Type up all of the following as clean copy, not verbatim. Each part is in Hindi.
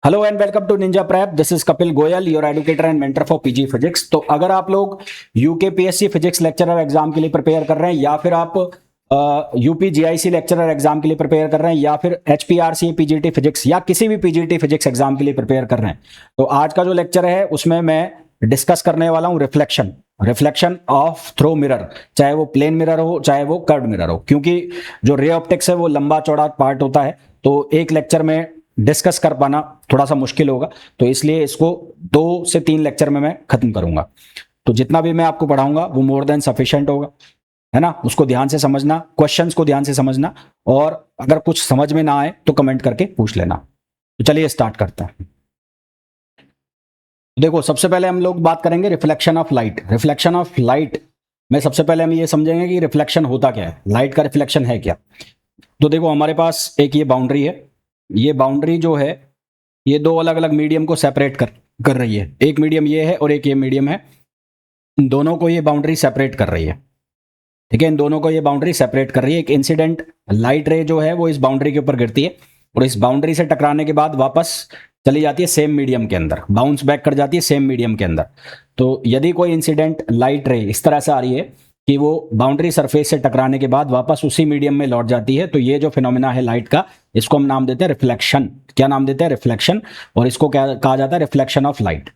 Hello and welcome to ninja prep. This is Kapil Goyal, your educator and mentor for PG physics. तो अगर आप लोग यूकेपीएससी फिजिक्स लेक्चरर एग्जाम के लिए प्रिपेयर कर रहे हैं या फिर आप यूपीजीआईसी लेक्चरर एग्जाम के लिए प्रिपेयर कर रहे हैं या फिर एचपीआरसी पीजीटी फिजिक्स या किसी भी पीजीटी फिजिक्स एग्जाम के लिए प्रिपेयर कर रहे हैं, तो आज का जो लेक्चर है उसमें मैं डिस्कस करने वाला हूं रिफ्लेक्शन ऑफ थ्रो मिरर। चाहे वो प्लेन मिरर हो चाहे वो कर्व्ड मिरर हो, क्योंकि जो रे ऑप्टिक्स है वो लंबा चौड़ा पार्ट होता है, तो एक लेक्चर में डिस्कस कर पाना थोड़ा सा मुश्किल होगा। तो इसलिए इसको 2 से 3 लेक्चर में मैं खत्म करूंगा। तो जितना भी मैं आपको पढ़ाऊंगा वो मोर देन सफिशिएंट होगा, है ना। उसको ध्यान से समझना, क्वेश्चंस को ध्यान से समझना, और अगर कुछ समझ में ना आए तो कमेंट करके पूछ लेना। तो चलिए स्टार्ट करते हैं। देखो, सबसे पहले हम लोग बात करेंगे reflection of light. Reflection of light में सबसे पहले हम ये समझेंगे कि रिफ्लेक्शन होता क्या है, लाइट का रिफ्लेक्शन है क्या। तो देखो, हमारे पास एक ये बाउंड्री है। ये बाउंड्री जो है ये 2 अलग अलग मीडियम को सेपरेट कर रही है। एक मीडियम ये है और एक ये मीडियम है। इन दोनों को ये बाउंड्री सेपरेट कर रही है, ठीक है। इन दोनों को ये बाउंड्री सेपरेट कर रही है। एक इंसिडेंट लाइट रे जो है वो इस बाउंड्री के ऊपर गिरती है और इस बाउंड्री से टकराने के बाद वापस चली जाती है सेम मीडियम के अंदर, बाउंस बैक कर जाती है सेम मीडियम के अंदर। तो यदि कोई इंसिडेंट लाइट रे इस तरह से आ रही है कि वो बाउंड्री सरफेस से टकराने के बाद वापस उसी मीडियम में लौट जाती है, तो ये जो फिनोमेना है लाइट का, इसको हम नाम देते हैं रिफ्लेक्शन। क्या नाम देते हैं? रिफ्लेक्शन। और इसको क्या कहा जाता है? Reflection of light.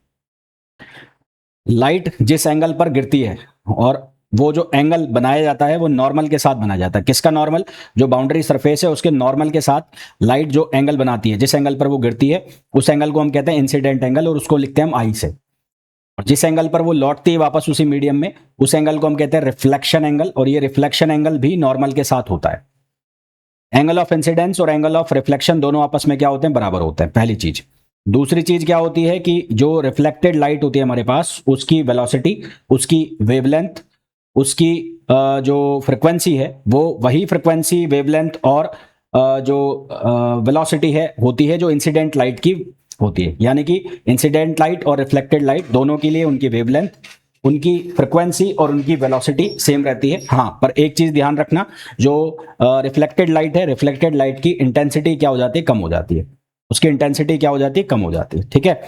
लाइट जिस एंगल पर गिरती है और वो जो एंगल बनाया जाता है वो नॉर्मल के साथ बनाया जाता है। किसका नॉर्मल? जो बाउंड्री सरफेस है उसके नॉर्मल के साथ लाइट जो एंगल बनाती है, जिस एंगल पर वो गिरती है उस एंगल को हम कहते हैं इंसिडेंट एंगल, और उसको लिखते हैं हम आई से। और जिस एंगल पर वो लौटती है वापस उसी मीडियम में, उस एंगल को हम कहते हैं रिफ्लेक्शन एंगल, और ये रिफ्लेक्शन एंगल भी नॉर्मल के साथ होता है। एंगल ऑफ इंसिडेंस और एंगल ऑफ रिफ्लेक्शन दोनों आपस में क्या होते हैं? बराबर होते हैं, पहली चीज। दूसरी चीज क्या होती है कि जो रिफ्लेक्टेड लाइट होती है हमारे पास, उसकी वेलोसिटी, उसकी वेवलेंथ, उसकी जो फ्रिक्वेंसी है वो वही फ्रिक्वेंसी, वेवलेंथ और जो वेलोसिटी है होती है जो इंसिडेंट लाइट की होती है। यानी कि इंसिडेंट लाइट और रिफ्लेक्टेड लाइट दोनों के लिए उनकी वेवलेंथ, उनकी फ्रिक्वेंसी और उनकी वेलोसिटी सेम रहती है। हाँ, पर एक चीज ध्यान रखना, जो रिफ्लेक्टेड लाइट है, रिफ्लेक्टेड लाइट की इंटेंसिटी क्या हो जाती है? कम हो जाती है। उसकी इंटेंसिटी क्या हो जाती है? कम हो जाती है, ठीक है।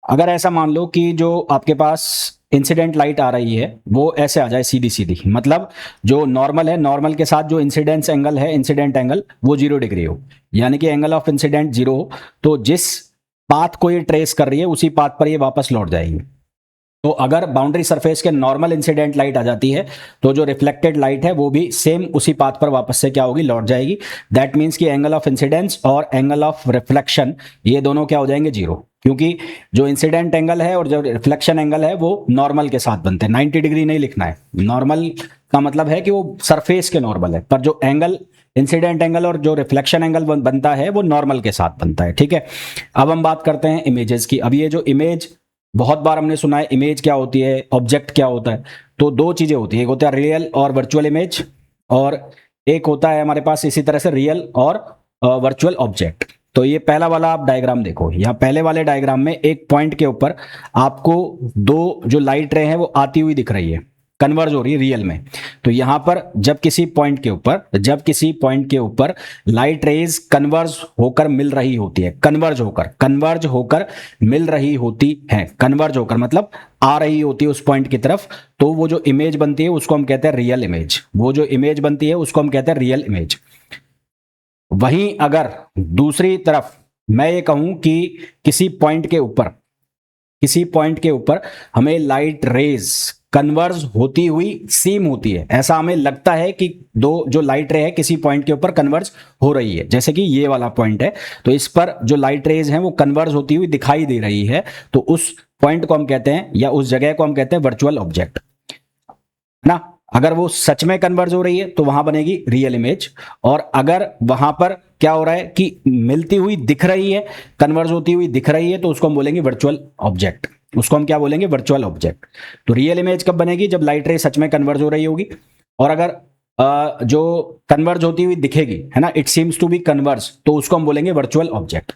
अगर ऐसा मान लो कि जो आपके पास इंसिडेंट लाइट आ रही है वो ऐसे आ जाए सीधी सीधी, मतलब जो नॉर्मल है, नॉर्मल के साथ जो इंसिडेंस एंगल है, इंसिडेंट एंगल वो 0 डिग्री हो, यानी कि एंगल ऑफ इंसिडेंट 0 हो, तो जिस पाथ को ये ट्रेस कर रही है उसी पाथ पर ये वापस लौट जाएगी। तो अगर बाउंड्री सरफेस के नॉर्मल इंसिडेंट लाइट आ जाती है तो जो रिफ्लेक्टेड लाइट है वो भी सेम उसी पाथ पर वापस से क्या होगी? लौट जाएगी। दैट मीन्स कि एंगल ऑफ इंसिडेंस और एंगल ऑफ रिफ्लेक्शन ये दोनों क्या हो जाएंगे? 0, क्योंकि जो इंसिडेंट एंगल है और जो रिफ्लेक्शन एंगल है वो नॉर्मल के साथ बनते हैं। 90 डिग्री नहीं लिखना है, नॉर्मल का मतलब है कि वो सरफेस के नॉर्मल है, पर जो एंगल इंसिडेंट एंगल और जो रिफ्लेक्शन एंगल बनता है वो नॉर्मल के साथ बनता है, ठीक है। अब हम बात करते हैं इमेजेस की। अब ये जो इमेज, बहुत बार हमने सुना है इमेज क्या होती है, ऑब्जेक्ट क्या होता है। तो 2 चीजें होती है, एक होता है रियल और वर्चुअल इमेज, और एक होता है हमारे पास इसी तरह से रियल और वर्चुअल ऑब्जेक्ट। तो ये पहला वाला आप डायग्राम देखो, यहाँ पहले वाले डायग्राम में एक पॉइंट के ऊपर आपको 2 जो लाइट रे हैं वो आती हुई दिख रही है, कन्वर्ज हो रही है रियल में। तो यहां पर जब किसी पॉइंट के ऊपर लाइट रेज कन्वर्ज होकर मिल रही होती है, कन्वर्ज होकर मिल रही होती है, कन्वर्ज होकर मतलब आ रही होती है उस पॉइंट की तरफ, तो वो जो इमेज बनती है उसको हम कहते हैं रियल इमेज। वो जो इमेज बनती है उसको हम कहते हैं रियल इमेज। वहीं अगर दूसरी तरफ मैं ये कहूं कि किसी पॉइंट के ऊपर हमें लाइट रेज कन्वर्ज होती हुई सीम होती है, ऐसा हमें लगता है कि 2 जो लाइट रे है किसी पॉइंट के ऊपर कन्वर्ज हो रही है, जैसे कि ये वाला पॉइंट है, तो इस पर जो लाइट रेज हैं वो कन्वर्ज होती हुई दिखाई दे रही है, तो उस पॉइंट को हम कहते हैं, या उस जगह को हम कहते हैं वर्चुअल ऑब्जेक्ट, है ना। अगर वो सच में कन्वर्ज हो रही है तो वहां बनेगी रियल इमेज, और अगर वहां पर क्या हो रहा है कि मिलती हुई दिख रही है, कन्वर्ज होती हुई दिख रही है, तो उसको हम बोलेंगे वर्चुअल ऑब्जेक्ट। उसको हम क्या बोलेंगे? Virtual object. तो रियल इमेज कब बनेगी? जब लाइट रे सच में कन्वर्ज हो रही होगी, और अगर जो कन्वर्ज होती हुई दिखेगी, है ना, it seems to be converge, तो उसको हम बोलेंगे वर्चुअल ऑब्जेक्ट।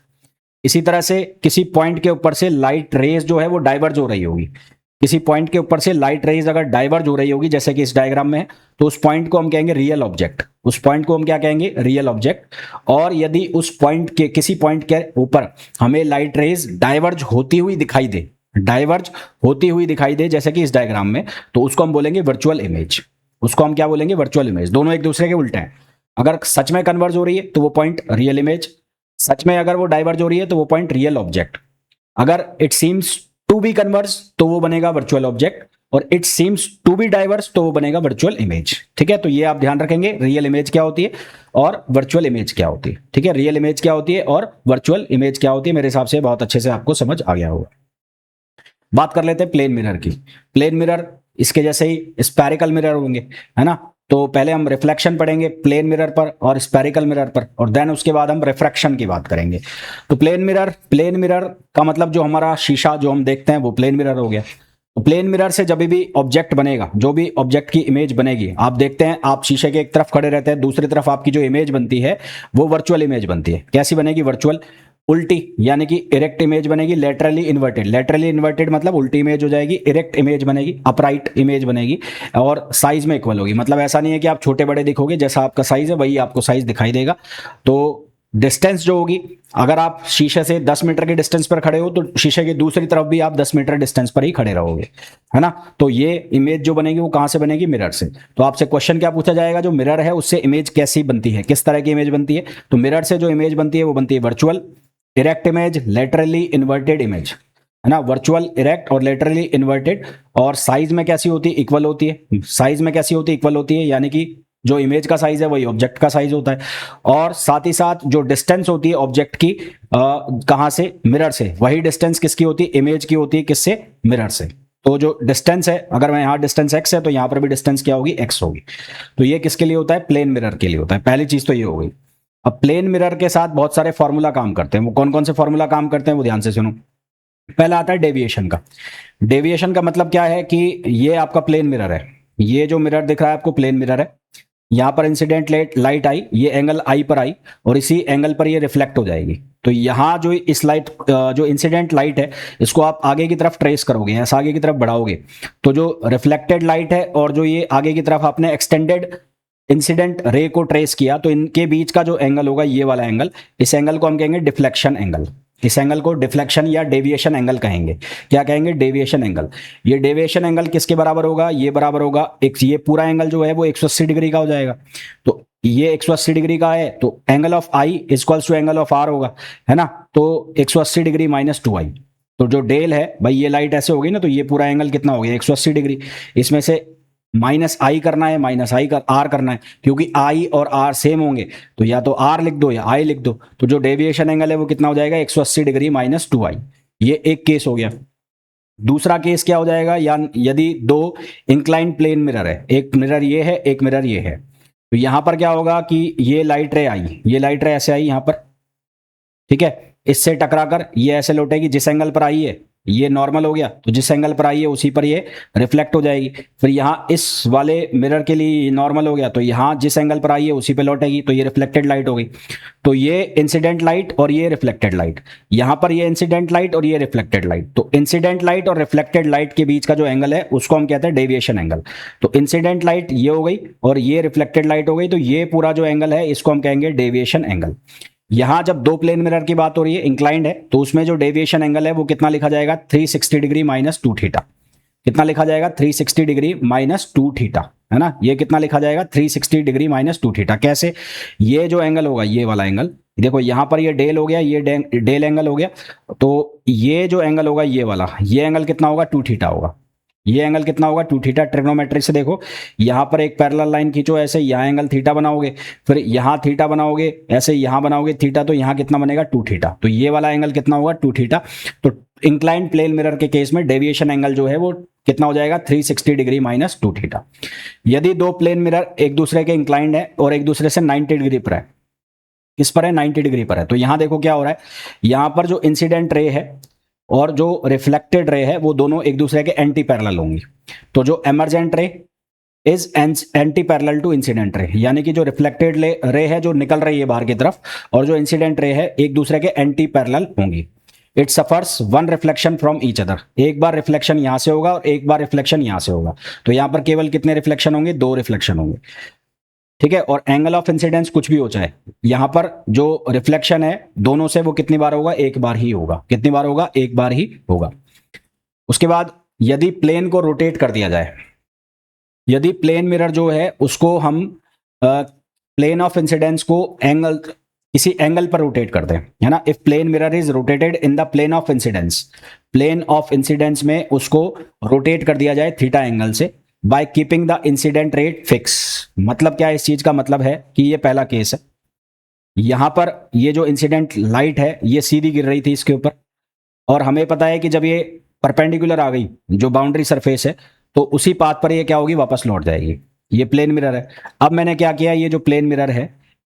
इसी तरह से किसी पॉइंट के ऊपर से लाइट रेज जो है वो डाइवर्ज हो रही होगी, किसी पॉइंट के ऊपर से लाइट रेज अगर डाइवर्ज हो रही होगी, जैसे कि इस डायग्राम में है, तो उस पॉइंट को हम कहेंगे रियल ऑब्जेक्ट। उस पॉइंट को हम क्या कहेंगे? Real object. और यदि उस पॉइंट के किसी पॉइंट के ऊपर हमें लाइट रेज डाइवर्ज होती हुई दिखाई दे, डाइवर्ज होती हुई दिखाई दे जैसे कि इस डायग्राम में, तो उसको हम बोलेंगे वर्चुअल इमेज। उसको हम क्या बोलेंगे? Virtual image. दोनों एक दूसरे के उल्टे हैं। अगर सच में कन्वर्ज हो रही है तो वो पॉइंट रियल इमेज, सच में अगर वो डाइवर्ज हो रही है तो वो पॉइंट रियल ऑब्जेक्ट। अगर it seems to be converge तो वो बनेगा वर्चुअल ऑब्जेक्ट, और it seems to be diverge तो वो बनेगा वर्चुअल इमेज। ठीक है, तो ये आप ध्यान रखेंगे, रियल इमेज क्या होती है और वर्चुअल इमेज क्या होती है। ठीक है, रियल इमेज क्या होती है और वर्चुअल इमेज क्या होती है। मेरे हिसाब से बहुत अच्छे से आपको समझ आ गया होगा। बात कर लेते हैं प्लेन मिरर की। प्लेन मिरर इसके जैसे ही स्फेरिकल मिरर होंगे, है ना। तो पहले हम रिफ्लेक्शन पढ़ेंगे प्लेन मिरर पर और स्फेरिकल मिरर पर, और देन उसके बाद हम रिफ्रैक्शन की बात करेंगे। तो प्लेन मिरर का मतलब जो हमारा शीशा जो हम देखते हैं वो प्लेन मिरर हो गया। तो प्लेन मिरर से जब भी ऑब्जेक्ट बनेगा, जो भी ऑब्जेक्ट की इमेज बनेगी, आप देखते हैं आप शीशे के एक तरफ खड़े रहते हैं, दूसरी तरफ आपकी जो इमेज बनती है वो वर्चुअल इमेज बनती है। कैसी बनेगी? वर्चुअल। उल्टी, यानी कि इरेक्ट इमेज बनेगी। लेटरली इन्वर्टेड, लेटरली इन्वर्टेड मतलब उल्टी इमेज हो जाएगी। इरेक्ट इमेज बनेगी, अपराइट इमेज बनेगी, और साइज में इक्वल होगी। मतलब ऐसा नहीं है कि आप छोटे बड़े दिखोगे, जैसा आपका साइज है वही आपको साइज दिखाई देगा। तो डिस्टेंस जो होगी, अगर आप शीशे से 10 मीटर के डिस्टेंस पर खड़े हो तो शीशे की दूसरी तरफ भी आप 10 मीटर डिस्टेंस पर ही खड़े रहोगे, है ना। तो ये इमेज जो बनेगी वो कहां से बनेगी? मिरर से। तो आपसे क्वेश्चन क्या पूछा जाएगा? जो मिरर है उससे इमेज कैसी बनती है, किस तरह की इमेज बनती है? तो मिरर से जो इमेज बनती है वो बनती है virtual, erect image, laterally inverted image, है ना। वर्चुअल, इरेक्ट और लेटरली इन्वर्टेड। और साइज में कैसी होती है? इक्वल होती है। साइज में कैसी होती है? इक्वल होती है, यानी कि जो इमेज का साइज है वही ऑब्जेक्ट का साइज होता है। और साथ ही साथ जो डिस्टेंस होती है ऑब्जेक्ट की कहां से? मिरर से, वही डिस्टेंस किसकी होती है? इमेज की होती है। किससे? मिरर से। तो जो डिस्टेंस है, अगर मैं यहाँ डिस्टेंस x है तो यहाँ पर भी डिस्टेंस क्या होगी? x होगी। तो ये किसके लिए होता है? प्लेन मिरर के लिए होता है। पहली चीज तो ये हो गई। अब प्लेन मिरर के साथ बहुत सारे फॉर्मूला काम करते हैं। वो कौन कौन से फॉर्मूला काम करते हैं वो ध्यान से सुनो। पहला आता है डेविएशन का। डेविएशन का मतलब क्या है कि ये आपका प्लेन मिरर है, ये जो मिरर दिख रहा है आपको प्लेन मिरर है। यहां पर इंसिडेंट लाइट आई, ये एंगल आई पर आई, और इसी एंगल पर ये रिफ्लेक्ट हो जाएगी। तो यहां जो इस लाइट जो इंसिडेंट लाइट है इसको आप आगे की तरफ ट्रेस करोगे, ऐसा आगे की तरफ बढ़ाओगे, तो जो रिफ्लेक्टेड लाइट है और जो ये आगे की तरफ आपने एक्सटेंडेड इंसिडेंट रे को ट्रेस किया, तो इनके बीच का जो एंगल होगा ये वाला एंगल, इस एंगल को हम कहेंगे डिफ्लेक्शन एंगल। इस एंगल को डिफ्लेक्शन या डेविएशन एंगल कहेंगे। क्या कहेंगे? Deviation angle. ये डेविएशन एंगल किसके बराबर होगा? ये बराबर होगा एक, ये पूरा एंगल जो है वो 180 डिग्री का हो जाएगा। तो ये 180 डिग्री का है तो angle of i equals to angle of r होगा, है ना। तो 180 डिग्री माइनस 2i। तो जो डेल है भाई, ये लाइट ऐसे होगी ना, तो ये पूरा एंगल कितना हो गया? 180 डिग्री। इसमें से माइनस आई करना है, माइनस आई कर आर करना है, क्योंकि आई और आर सेम होंगे तो या तो आर लिख दो या आई लिख दो। तो जो डेविएशन एंगल है वो कितना हो जाएगा? 180 डिग्री माइनस 2i। ये एक केस हो गया। दूसरा केस क्या हो जाएगा? या यदि दो इंक्लाइन प्लेन मिरर है, एक मिरर ये है, एक मिरर ये है, तो यहां पर क्या होगा कि ये लाइट रे आई, ये लाइट रे ऐसे आई यहां पर, ठीक है, इससे टकराकर ये ऐसे लौटेगी। जिस एंगल पर आई है ये नॉर्मल हो गया, तो जिस एंगल पर आई है उसी पर ये रिफ्लेक्ट हो जाएगी। फिर यहाँ इस वाले मिरर के लिए नॉर्मल हो गया, तो यहाँ जिस एंगल पर आई है उसी पे लौटेगी, तो ये रिफ्लेक्टेड लाइट हो गई। तो ये इंसिडेंट लाइट और ये रिफ्लेक्टेड लाइट, यहाँ पर ये इंसिडेंट लाइट और ये रिफ्लेक्टेड लाइट। तो इंसिडेंट लाइट और रिफ्लेक्टेड लाइट के बीच का जो एंगल है उसको हम कहते हैं डेविएशन एंगल। तो इंसिडेंट लाइट ये हो गई और ये रिफ्लेक्टेड लाइट हो गई, तो ये पूरा जो एंगल है इसको हम कहेंगे डेविएशन एंगल। यहां जब दो प्लेन मिरर की बात हो रही है, इंक्लाइंड है, तो उसमें जो डेविएशन एंगल है वो कितना लिखा जाएगा? 360 डिग्री माइनस 2 थीटा। कितना लिखा जाएगा? 360 डिग्री माइनस 2 थीटा, है ना। ये कितना लिखा जाएगा? 360 डिग्री माइनस 2 थीटा। कैसे? ये जो एंगल होगा, ये वाला एंगल, देखो यहां पर ये डेल हो गया, ये डेल एंगल हो गया, तो ये जो एंगल होगा ये वाला, ये एंगल कितना होगा? 2 थीटा होगा। ये एंगल कितना होगा? 2 थीटा। ट्रिग्नोमेट्री से देखो, यहां पर एक पैरेलल लाइन खींचो ऐसे, यहां एंगल थीटा बनाओगे, फिर यहां थीटा बनाओगे ऐसे, यहां बनाओगे थीटा, तो यहां कितना बनेगा? 2 थीटा। तो ये वाला एंगल कितना होगा? 2 थीटा। तो इंक्लाइंड प्लेन मिरर के केस में डेविएशन एंगल जो है वो कितना हो जाएगा? 360 डिग्री माइनस 2 थीटा। यदि दो प्लेन मिरर एक दूसरे के इंक्लाइंड है और एक दूसरे से 90 डिग्री पर है, किस पर है? 90 डिग्री पर है, तो यहां देखो क्या हो रहा है, यहां पर जो इंसिडेंट रे है और जो रिफ्लेक्टेड रे है वो दोनों एक दूसरे के एंटी पैरेलल होंगी। तो जो emergent ray is anti parallel to incident ray, यानी कि जो रिफ्लेक्टेड रे है जो निकल रही है बाहर की तरफ, और जो इंसिडेंट रे है एक दूसरे के एंटी पैरेलल होंगी। It suffers one reflection from each other, एक बार रिफ्लेक्शन यहां से होगा और एक बार रिफ्लेक्शन यहां से होगा, तो यहां पर केवल कितने रिफ्लेक्शन होंगे, 2 रिफ्लेक्शन होंगे, ठीक है। और एंगल ऑफ इंसिडेंस कुछ भी हो जाए, यहां पर जो रिफ्लेक्शन है दोनों से वो कितनी बार होगा, एक बार ही होगा, कितनी बार होगा, एक बार ही होगा। उसके बाद यदि प्लेन को रोटेट कर दिया जाए, यदि प्लेन मिरर जो है उसको हम प्लेन ऑफ इंसिडेंस को एंगल, किसी एंगल पर रोटेट करते हैं, है ना, if plane mirror is rotated in the plane of incidence, plane of incidence में उसको रोटेट कर दिया जाए थीटा एंगल से, by keeping the incident ray fix. मतलब क्या है इस चीज का मतलब है कि ये पहला केस है, यहां पर ये जो इंसिडेंट लाइट है ये सीधी गिर रही थी इसके ऊपर, और हमें पता है कि जब ये परपेंडिकुलर आ गई जो बाउंड्री सरफेस है तो उसी पाथ पर ये क्या होगी, वापस लौट जाएगी। ये प्लेन मिरर है। अब मैंने क्या किया, ये जो प्लेन मिरर है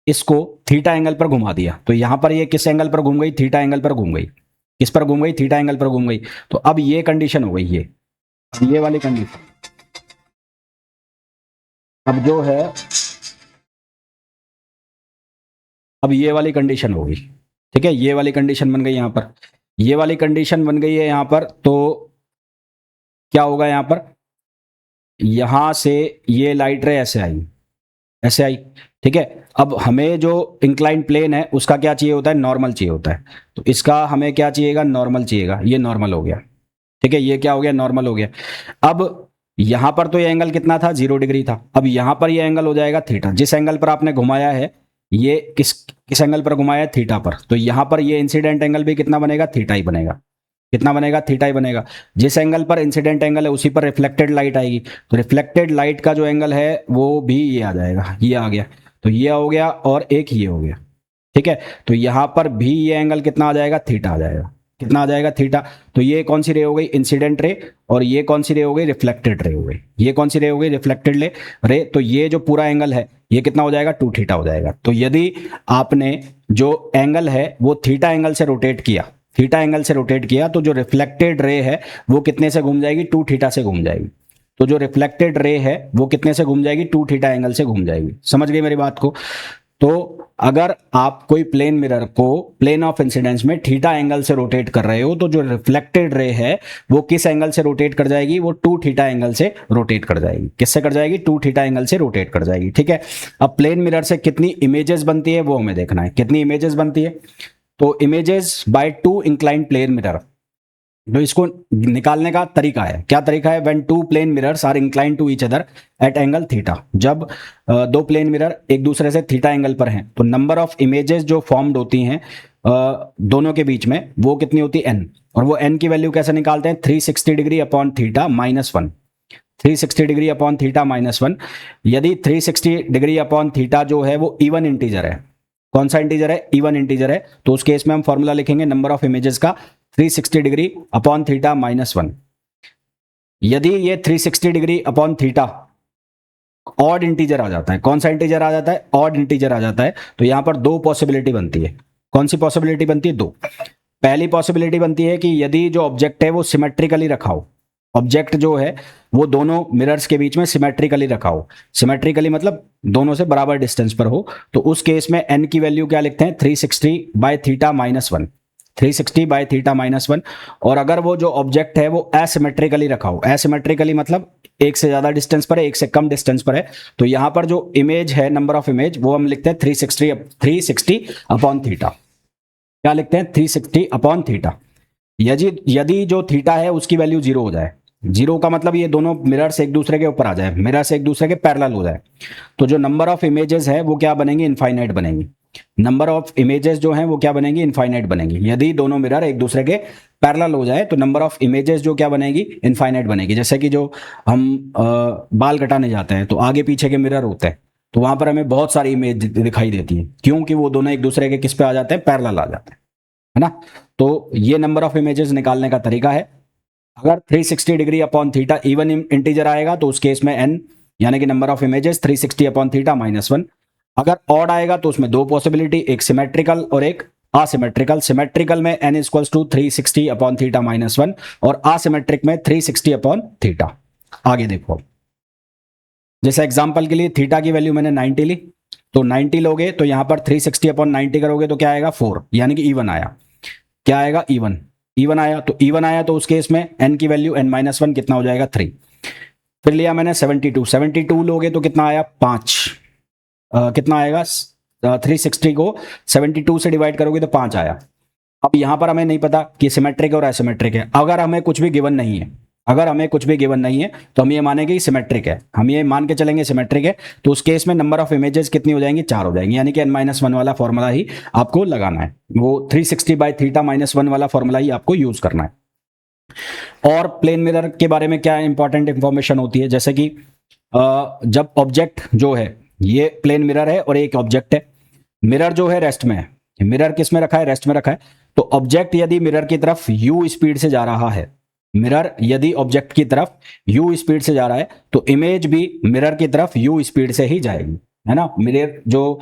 इसको थीटा एंगल पर घुमा दिया, तो यहां पर ये किस एंगल पर घूम गई, थीटा एंगल पर घूम गई। किस पर घूम गई, थीटा एंगल पर घूम गई। तो अब ये कंडीशन हो गई, ये वाली कंडीशन अब जो है, अब ये वाली कंडीशन होगी, ठीक है, ये वाली कंडीशन बन गई यहां पर, ये वाली कंडीशन बन गई है यहां पर। तो क्या होगा यहां पर, यहां से ये लाइट रे ऐसे आई, ऐसे आई, ठीक है। अब हमें जो इंक्लाइन प्लेन है उसका क्या चाहिए होता है, नॉर्मल चाहिए होता है, तो इसका हमें क्या चाहिएगा, नॉर्मल चाहिएगा, ये नॉर्मल हो गया, ठीक है, ये क्या हो गया, नॉर्मल हो गया। अब यहां पर तो ये एंगल कितना था, 0 डिग्री था, अब यहां पर ये एंगल हो जाएगा थीटा, जिस एंगल पर आपने घुमाया है, ये किस किस एंगल पर घुमाया है, थीटा पर, तो यहां पर ये इंसिडेंट एंगल भी कितना बनेगा, थीटा ही बनेगा, कितना बनेगा, थीटा ही बनेगा। जिस एंगल पर इंसिडेंट एंगल है उसी पर रिफ्लेक्टेड लाइट आएगी, तो रिफ्लेक्टेड लाइट का जो एंगल है वो भी ये आ जाएगा, ये आ गया, तो ये हो गया और एक ये हो गया, ठीक है। तो यहां पर भी ये एंगल कितना आ जाएगा, थीटा आ जाएगा, कितना आ जाएगा, थीटा। तो ये कौन सी रे हो गई, इंसिडेंट रे, और ये कौन सी रे हो गई, रिफ्लेक्टेड रे हो गई, ये कौन सी रे हो गई, रिफ्लेक्टेड रे। तो ये जो पूरा एंगल है ये कितना हो जाएगा, 2 थीटा हो जाएगा। तो यदि आपने जो एंगल है वो थीटा एंगल से रोटेट किया, थीटा एंगल से रोटेट किया, तो जो रिफ्लेक्टेड रे है वो कितने से घूम जाएगी, 2 थीटा से घूम जाएगी। तो जो रिफ्लेक्टेड रे है वो कितने से घूम जाएगी, 2 थीटा एंगल से घूम जाएगी। समझ गए मेरी बात को। तो अगर आप कोई प्लेन मिरर को प्लेन ऑफ इंसिडेंस में थीटा एंगल से रोटेट कर रहे हो, तो जो रिफ्लेक्टेड रे है वो किस एंगल से रोटेट कर जाएगी, वो 2 थीटा एंगल से रोटेट कर जाएगी। किससे कर जाएगी, 2 थीटा एंगल से रोटेट कर जाएगी, ठीक है। अब प्लेन मिरर से कितनी इमेजेस बनती है वो हमें देखना है, कितनी इमेजेस बनती है। तो images by 2 inclined plane mirror, तो इसको निकालने का तरीका है, क्या तरीका है, when 2 plane mirrors are inclined to each other at angle theta, जब 2 प्लेन मिरर एक दूसरे से थीटा एंगल पर हैं, तो नंबर ऑफ इमेजेस जो फॉर्म्ड होती हैं दोनों के बीच में वो कितनी होती है, n, और वो n की वैल्यू कैसे निकालते हैं, 360 degree upon theta minus 1, 360 degree upon theta minus 1। यदि 360 डिग्री अपॉन थीटा जो है वो इवन इंटीजर है, कौन सा इंटीजर है, इवन इंटीजर है, तो उस केस में हम फॉर्मूला लिखेंगे नंबर ऑफ इमेजेस का 360 डिग्री अपॉन थीटा माइनस 1। यदि ये 360 degree upon theta odd integer आ जाता है, कौन सा इंटीजर आ जाता है, ऑड इंटीजर आ जाता है, तो यहां पर 2 पॉसिबिलिटी बनती है। कौन सी पॉसिबिलिटी बनती है, 2। पहली पॉसिबिलिटी बनती है कि यदि जो ऑब्जेक्ट है वो सिमेट्रिकली रखा हो, ऑब्जेक्ट जो है वो दोनों मिरर्स के बीच में सिमेट्रिकली रखा हो, सिमेट्रिकली मतलब दोनों से बराबर डिस्टेंस पर हो, तो उस केस में n की वैल्यू क्या लिखते हैं, 360 by theta minus 1, 360 by theta minus 1। और अगर वो जो ऑब्जेक्ट है वो एसिमेट्रिकली रखा हो, एसिमेट्रिकली मतलब एक से ज्यादा डिस्टेंस पर है, एक से कम डिस्टेंस पर है, तो यहां पर जो इमेज है, नंबर ऑफ इमेज, वो हम लिखते हैं 360 अपॉन थीटा। क्या लिखते हैं, 360 अपॉन थीटा। यदि जो थीटा है उसकी वैल्यू 0 हो जाए, 0 का मतलब ये दोनों मिरर्स एक दूसरे के ऊपर आ जाए, मिरर्स एक दूसरे के पैरेलल हो जाए, तो जो नंबर ऑफ इमेजेस है वो क्या बनेंगी, इनफाइनाइट बनेंगी। नंबर ऑफ इमेजेस जो हैं वो क्या बनेंगी, इनफाइनाइट बनेंगी। यदि दोनों मिरर एक दूसरे के पैरेलल हो जाए तो नंबर ऑफ इमेजेस जो क्या बनेगी, इनफाइनाइट बनेगी। जैसे कि जो हम बाल कटाने जाते हैं तो आगे पीछे के मिरर होते हैं, तो वहां पर हमें बहुत सारी इमेज दिखाई देती है, क्योंकि वो दोनों एक दूसरे के किस पे आ जाते हैं, पैरेलल आ जाते हैं, है ना। तो ये नंबर ऑफ इमेजेस निकालने का तरीका है। अगर 360 degree upon theta even integer आएगा तो उस केस में n यानी कि number of images 360 upon theta minus 1। अगर ऑड आएगा तो उसमें 2 पॉसिबिलिटी, एक सिमेट्रिकल और एक असिमेट्रिकल। सिमेट्रिकल में n equals to 360 upon theta minus 1 और असिमेट्रिक में 360 अपॉन थीटा। आगे देखो, जैसे एग्जांपल के लिए थीटा की वैल्यू मैंने 90 ली, तो 90 लोगे तो यहां पर 360 अपॉन 90 करोगे तो क्या आएगा, 4, यानी कि इवन आया। क्या आएगा, इवन। इवन आया, तो इवन आया तो उस केस में n की वैल्यू n-1 कितना हो जाएगा 3। फिर लिया मैंने 72 लोगे तो कितना आया 5, कितना आएगा 360 को 72 से डिवाइड करोगे तो 5 आया। अब यहां पर हमें नहीं पता कि सिमेट्रिक और एसिमेट्रिक है। अगर हमें कुछ भी गिवन नहीं है, अगर हमें कुछ भी गिवन नहीं है तो हम ये मानेंगे कि सिमेट्रिक है, हम ये मान के चलेंगे सिमेट्रिक है। तो उस केस में नंबर ऑफ इमेजेस कितनी हो जाएंगी 4 हो जाएंगी, यानी कि n-1 वाला फॉर्मूला ही आपको लगाना है, वो 360/θ-1 वाला फॉर्मूला ही आपको यूज करना है। और प्लेन मिरर के बारे में क्या इंपॉर्टेंट इंफॉर्मेशन होती है, जैसे कि जब ऑब्जेक्ट जो है, ये प्लेन मिरर है और एक ऑब्जेक्ट है, मिरर जो है रेस्ट में है, मिरर किस में रखा है रेस्ट में रखा है। तो ऑब्जेक्ट यदि मिरर की तरफ u स्पीड से जा रहा है, मिरर यदि ऑब्जेक्ट की तरफ u स्पीड से जा रहा है तो इमेज भी मिरर की तरफ u स्पीड से ही जाएगी, है ना। मिरर जो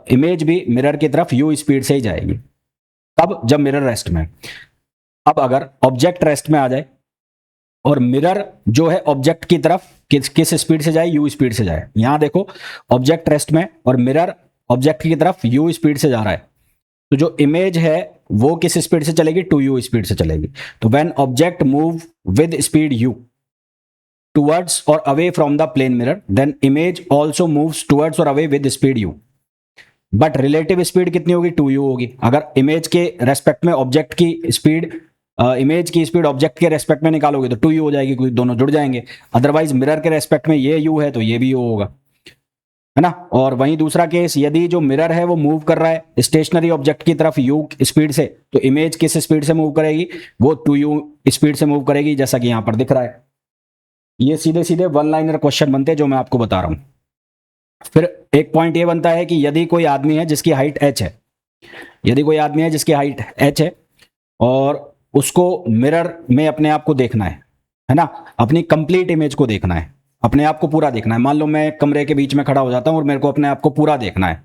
इमेज भी मिरर की तरफ u स्पीड से ही जाएगी। तब जब मिरर रेस्ट में, अब अगर ऑब्जेक्ट रेस्ट में आ जाए और मिरर जो है ऑब्जेक्ट की तरफ किस स्पीड से जाए, u स्पीड से जाए। यहां देखो ऑब्जेक्ट रेस्ट में और मिरर ऑब्जेक्ट की तरफ u स्पीड से जा रहा है, तो जो इमेज है वो किस स्पीड से चलेगी 2u स्पीड से चलेगी। तो when object move with speed u towards और away from the plane mirror, then image also moves towards और away with speed u, but relative speed कितनी होगी 2u होगी। अगर इमेज के रेस्पेक्ट में ऑब्जेक्ट की स्पीड, इमेज की स्पीड ऑब्जेक्ट के रेस्पेक्ट में निकालोगे तो 2u हो जाएगी, क्योंकि दोनों जुड़ जाएंगे। अदरवाइज मिरर के रेस्पेक्ट में ये u है तो ये भी u होगा, है ना। और वहीं दूसरा केस, यदि जो मिरर है वो मूव कर रहा है स्टेशनरी ऑब्जेक्ट की तरफ u स्पीड से, तो इमेज किस स्पीड से मूव करेगी, वो 2u स्पीड से मूव करेगी, जैसा कि यहां पर दिख रहा है। ये सीधे सीधे वन लाइनर क्वेश्चन बनते हैं जो मैं आपको बता रहा हूं। फिर एक पॉइंट ये बनता है कि यदि कोई आदमी है जिसकी हाइट h है, यदि कोई आदमी है जिसकी हाइट h है और उसको मिरर में अपने आप को देखना है ना, अपनी कंप्लीट इमेज को देखना है, अपने आप को पूरा देखना है। मान लो मैं कमरे के बीच में खड़ा हो जाता हूं और मेरे को अपने आप को पूरा देखना है,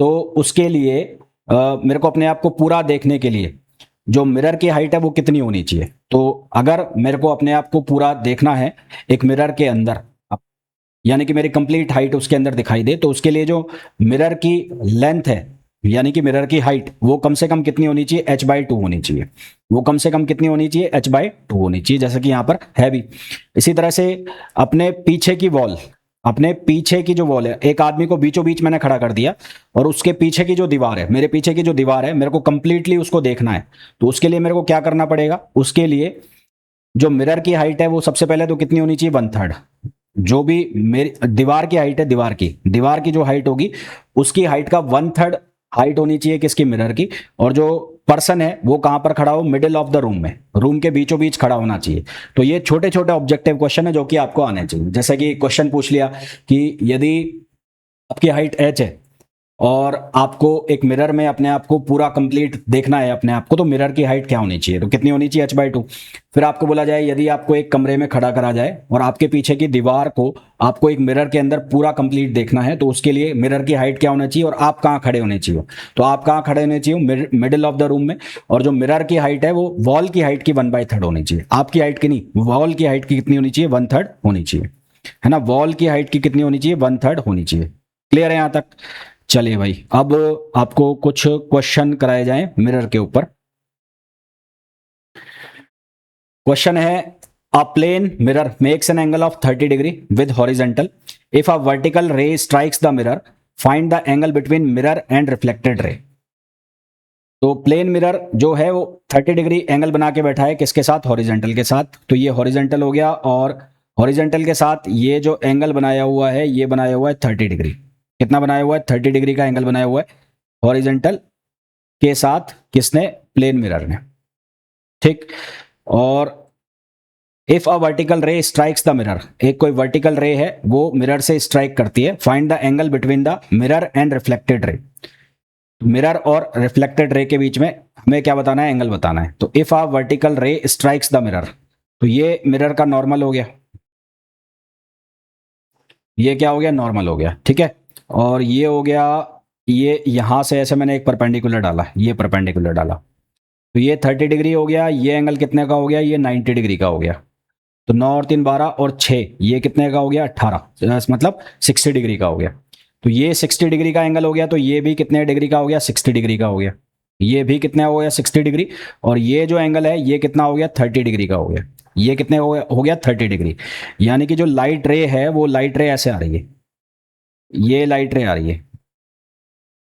तो उसके लिए मेरे को अपने आप को पूरा देखने के लिए जो मिरर की हाइट है वो कितनी होनी चाहिए। तो अगर मेरे को अपने आप को पूरा देखना है एक मिरर के अंदर, यानी कि मेरी कंप्लीट हाइट उसके अंदर दिखाई दे, तो उसके लिए जो मिरर की लेंथ है, यानी कि मिरर की हाइट, वो कम से कम कितनी होनी चाहिए h/2 होनी चाहिए। वो कम से कम कितनी होनी चाहिए h/2 होनी चाहिए, जैसा कि यहां पर है भी। इसी तरह से अपने पीछे की वॉल, अपने पीछे की जो वॉल है, एक आदमी को बीचों बीच मैंने खड़ा कर दिया और उसके पीछे की जो दीवार है, मेरे पीछे की जो दीवार है, मेरे को कंप्लीटली उसको देखना है। तो उसके लिए मेरे को क्या करना पड़ेगा, उसके लिए जो मिरर की हाइट है वो सबसे पहले तो कितनी होनी चाहिए 1/3। जो भी मेरी दीवार की हाइट है, दीवार की जो हाइट होगी उसकी हाइट का 1/3 हाइट होनी चाहिए किसकी, मिरर की। और जो पर्सन है वो कहां पर खड़ा हो, मिडिल ऑफ द रूम में, रूम के बीचों बीच खड़ा होना चाहिए। तो ये छोटे छोटे ऑब्जेक्टिव क्वेश्चन है जो कि आपको आने चाहिए। जैसे कि क्वेश्चन पूछ लिया कि यदि आपकी हाइट h है और आपको एक मिरर में अपने आप को पूरा कंप्लीट देखना है अपने आप को, तो मिरर की हाइट क्या होनी चाहिए, तो कितनी होनी चाहिए h/2। फिर आपको बोला जाए यदि आपको एक कमरे में खड़ा करा जाए और आपके पीछे की दीवार को आपको एक मिरर के अंदर पूरा कंप्लीट देखना है, तो उसके लिए मिरर की हाइट क्या होना चाहिए और आप कहाँ खड़े होने चाहिए। तो आप कहाँ खड़े होने चाहिए, मिडिल ऑफ द रूम में। और जो मिरर की हाइट है वो वॉल की हाइट की 1/3 होनी चाहिए, आपकी हाइट की नहीं, वॉल की हाइट की कितनी होनी चाहिए 1/3 होनी चाहिए, है ना। वॉल की हाइट की कितनी होनी चाहिए 1/3 होनी चाहिए। क्लियर है यहां तक। चलिए भाई, अब आपको कुछ क्वेश्चन कराए जाएं मिरर के ऊपर। क्वेश्चन है, a plane mirror makes an angle of 30 degree with horizontal. If a vertical ray strikes the mirror, find the angle between mirror and reflected ray. तो प्लेन मिरर जो है वो 30 डिग्री एंगल बना के बैठा है, किसके साथ, हॉरिजेंटल के साथ। तो ये हॉरिजेंटल हो गया, और हॉरिजेंटल के साथ ये जो एंगल बनाया हुआ है ये बनाया हुआ है 30 डिग्री। कितना बनाया हुआ है, 30 डिग्री का एंगल बनाया हुआ है हॉरिजेंटल के साथ, किसने, प्लेन मिरर ने। ठीक। और if a vertical ray strikes the mirror, एक कोई वर्टिकल रे है वो मिरर से स्ट्राइक करती है, find the angle between the mirror and reflected रे। मिरर और रिफ्लेक्टेड रे के बीच में हमें क्या बताना है, एंगल बताना है। तो if a vertical ray strikes the mirror, तो ये मिरर का नॉर्मल हो गया, ये क्या हो गया, नॉर्मल हो गया, ठीक है। और ये हो गया, ये यहां से ऐसे मैंने एक परपेंडिकुलर डाला, ये परपेंडिकुलर डाला, तो ये 30 डिग्री हो गया। ये एंगल कितने का हो गया, ये 90 डिग्री का हो गया। तो 9 और 3 12 और 6, ये कितने का हो गया 18, मतलब 60 डिग्री का हो गया। तो ये 60 डिग्री का एंगल हो गया, तो ये भी कितने डिग्री का हो गया, 60 डिग्री का हो गया। ये भी कितना हो गया 60 डिग्री, और ये जो एंगल है ये कितना हो गया 30 डिग्री का हो गया। ये कितने हो गया 30 डिग्री। यानी कि जो लाइट रे है वो लाइट रे ऐसे आ रही है, ये लाइट रे आ रही है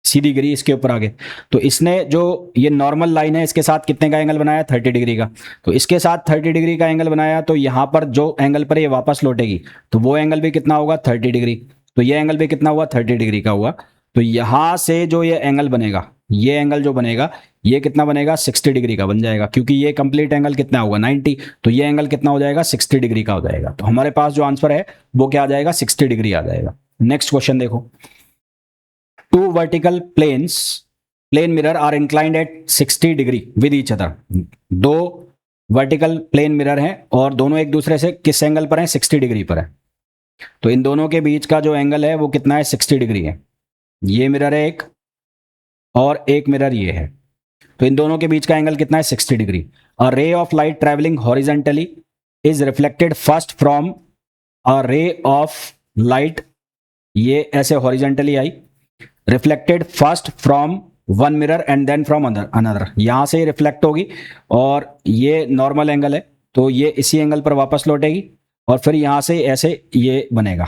सीधी गिरी इसके ऊपर आगे। तो इसने जो ये नॉर्मल लाइन है इसके साथ कितने का एंगल बनाया 30 डिग्री का। तो इसके साथ 30 डिग्री का एंगल बनाया, तो यहाँ पर जो एंगल पर ये वापस लौटेगी तो वो एंगल भी कितना होगा 30 डिग्री। तो ये एंगल भी कितना हुआ 30 डिग्री का हुआ। तो यहाँ से जो ये एंगल बनेगा, ये एंगल जो बनेगा ये कितना बनेगा 60 डिग्री का बन जाएगा, क्योंकि ये कंप्लीट एंगल कितना होगा 90। तो ये एंगल कितना हो जाएगा 60 डिग्री का हो जाएगा। तो हमारे पास जो आंसर है वो क्या आ जाएगा 60 डिग्री आ जाएगा। नेक्स्ट क्वेश्चन देखो, two vertical planes plane mirror are inclined at 60 degree with each other। दो वर्टिकल प्लेन मिरर हैं और दोनों एक दूसरे से किस एंगल पर हैं 60 डिग्री पर है। तो इन दोनों के बीच का जो एंगल है वो कितना है 60 डिग्री है। ये मिरर है एक और एक मिरर ये है, तो इन दोनों के बीच का एंगल कितना है 60 degree. A ray of light travelling horizontally is reflected first from a ray of light, ये ऐसे हॉरिजेंटली आई, reflected first from one mirror and then from another, यहां से रिफ्लेक्ट होगी और ये नॉर्मल एंगल है तो ये इसी एंगल पर वापस लौटेगी और फिर यहां से ऐसे ये बनेगा।